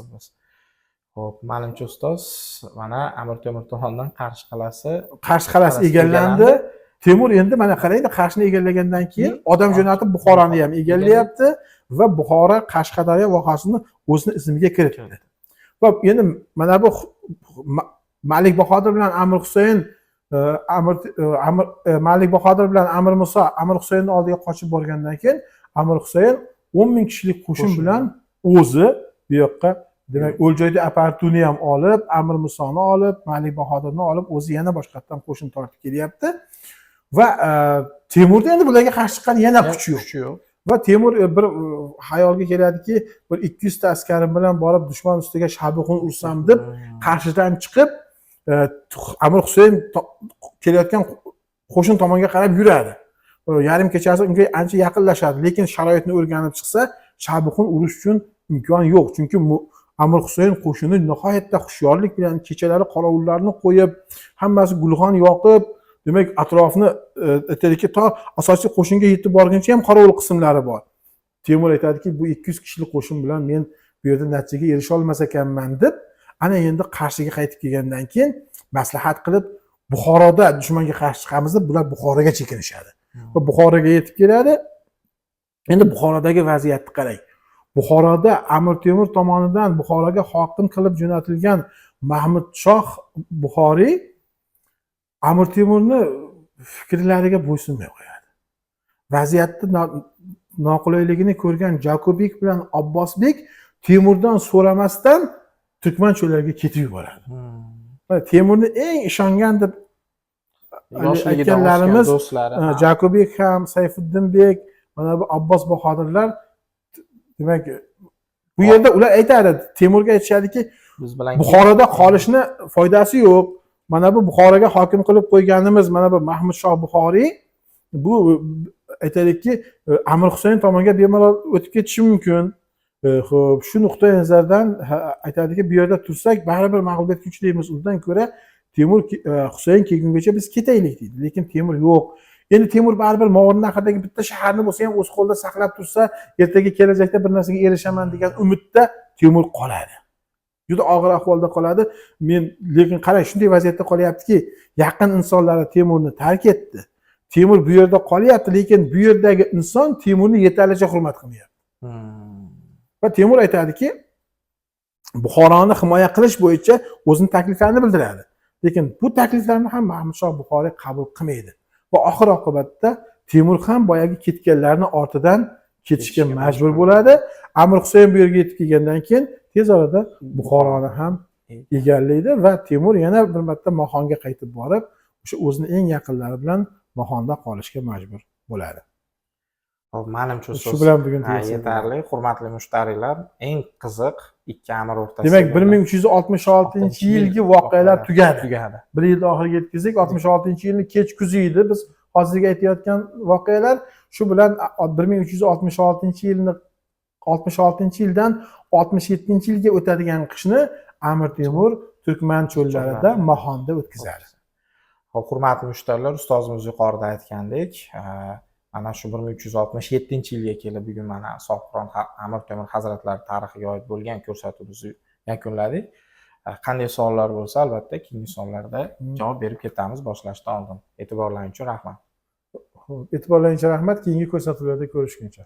Xo'p, menimcha ustoz, mana Amir Temur tomonidan Qarshi qal'asi egallandi. Temur endi mana qarangda, Qarshini egallagandan keyin odam jo'natib Buxoroni ham egallayapti va Buxoro Qashqadaryo vohasini o'zining izmiga kiritdi. Va endi mana bu Malik Bahodir bilan Amir Husayn, Malik Bahodir bilan Amir Muso, Amir Husaynning oldiga qochib borgandan keyin Amir Husayn 10 ming kishilik qo'shin bilan o'zi bu yoqqa, demak, O'ljoyda aparaturni ham olib, Amir Musoni olib, Malik Bahodirni olib, o'zi yana boshqatdan qo'shin tortib kelyapti. Va Temurda endi bularga qarshi chiqqan yana kuchi yo'q. Va Temur bir xayolga keladiki, bir 200 ta askarim bilan borib dushman ustiga Shabuxun ursam deb qarshidan chiqib, Amir Husayn kelayotgan qo'shin tomonga qarab yuradi. Yarim kechasi unga ancha yaqinlashadi, lekin sharoitni o'rganib chiqsa, Shabuxun urush uchun imkon yo'q. Chunki Amir Husayn qo'shini nihoyatda hushyorlik bilan kechalari qorovullarni qo'yib, hammasi gulxon yoqib, demak, atrofni aytadiki, to asosiy qo'shinga yetib borguncha ham qorovul qismlari bor. Temur aytadiki, bu 200 kishilik qo'shin bilan men bu yerda natijaga erisha olmas ekanman deb, ana endi Qarshiga qaytib kelgandan keyin maslahat qilib, Buxoroda dushmanga qarshi chiqamiz deb bular Buxoroga chekinishadi. Va Buxoroga yetib keladi. Endi Buxorodagi vaziyatni qarang. Buxoroda Amir Temur tomonidan Buxoroga hokim qilib jo'natilgan Mahmud Shoh Buxoriy Amir Temurni fikrlariga bo'ysunmay qo'yadi. Vaziyatni noqulayligini ko'rgan Jakobek bilan Abbosbek Temurdan so'ramasdan Turkman cho'llariga ketib yuboradi. Temurni eng ishongan deb aytganlarimiz Jakobek ham, Sayfuddinbek, mana bu Abbos Bahodirlar, demak, bu yerda ular aytadi, Temurga aytishadiki, biz bilan Buxoroda qolishni foydasi yo'q. Mana bu Buxoroga hokim qilib qo'yganimiz, mana bu Mahmud Shoh Buxoriy, bu aytaylikki, Amir Husayn tomonga bemalol o'tib ketishi mumkin. Xo'p, shu nuqtai nazardan aytadiki, bu yerda tursak, baribir mag'lubiyatga uchraymiz. Undan ko'ra Temur Husayn kelgungacha biz ketaylik deydi. Lekin Temur yo'q. Endi Temur baribir Movarounnahrda bitta shaharni bo'lsa ham o'z qo'lida saqlab tursa, ertaga kelajakda bir narsaga erishaman degan umidda Temur qoladi. Juda og'ir ahvolda qoladi. Lekin qarang, shunday vaziyatda qolyaptiki, yaqin insonlari Temurni tark etdi. Temur bu yerda qolyapti, lekin bu yerdagi inson Temurni yetarlicha hurmat qilmayapti. Va Temur aytadiki, Buxoroni himoya qilish bo'yicha o'zining takliflarini bildiradi. Lekin bu takliflarni ham Mahmud Shoh Buxoriy qabul qilmaydi. Va oxir oqibatda Temur ham boyagi ketganlarni ortidan ketishga Ketishga majbur majbur bo'ladi. Amir Husayn bu yerga yetib kelgandan keyin tez orada Buxoroni ham egallaydi va Temur yana bir marta Mahonga qaytib borib, o'sha o'zining eng yaqinlari bilan Mahonda qolishga majbur bo'ladi. Hop, menimcha Shu bilan bugun yetarli. Hurmatli mushtariylar, eng qiziq ikki amir o'rtasida. Demak, 1366-yilgi voqealar tugadi. 1 yil oxiriga yetkazdik. 66-yilni kech kuzi edi. Biz hozirgi aytayotgan voqealar shu bilan 1366-yilni 66-yildan 67-yilga o'tadigan qishni Amir Temur Turkman cho'llarida Mahonda o'tkazadi. Hop, hurmatli mushtariylar, ustozimiz yuqorida aytgandek, mana shu 1367-yilga kelib bugun mana Sohibqiron Amir Temur hazratlari tarixiga oid bo'lgan ko'rsatuvimizni yakunladik. Qanday savollar bo'lsa, albatta keyingi savollarda javob berib ketamiz boshlashdan oldin. E'tiborlaringiz uchun rahmat. E'tiborlaringiz uchun rahmat. Keyingi ko'rsatuvlarda ko'rishguncha.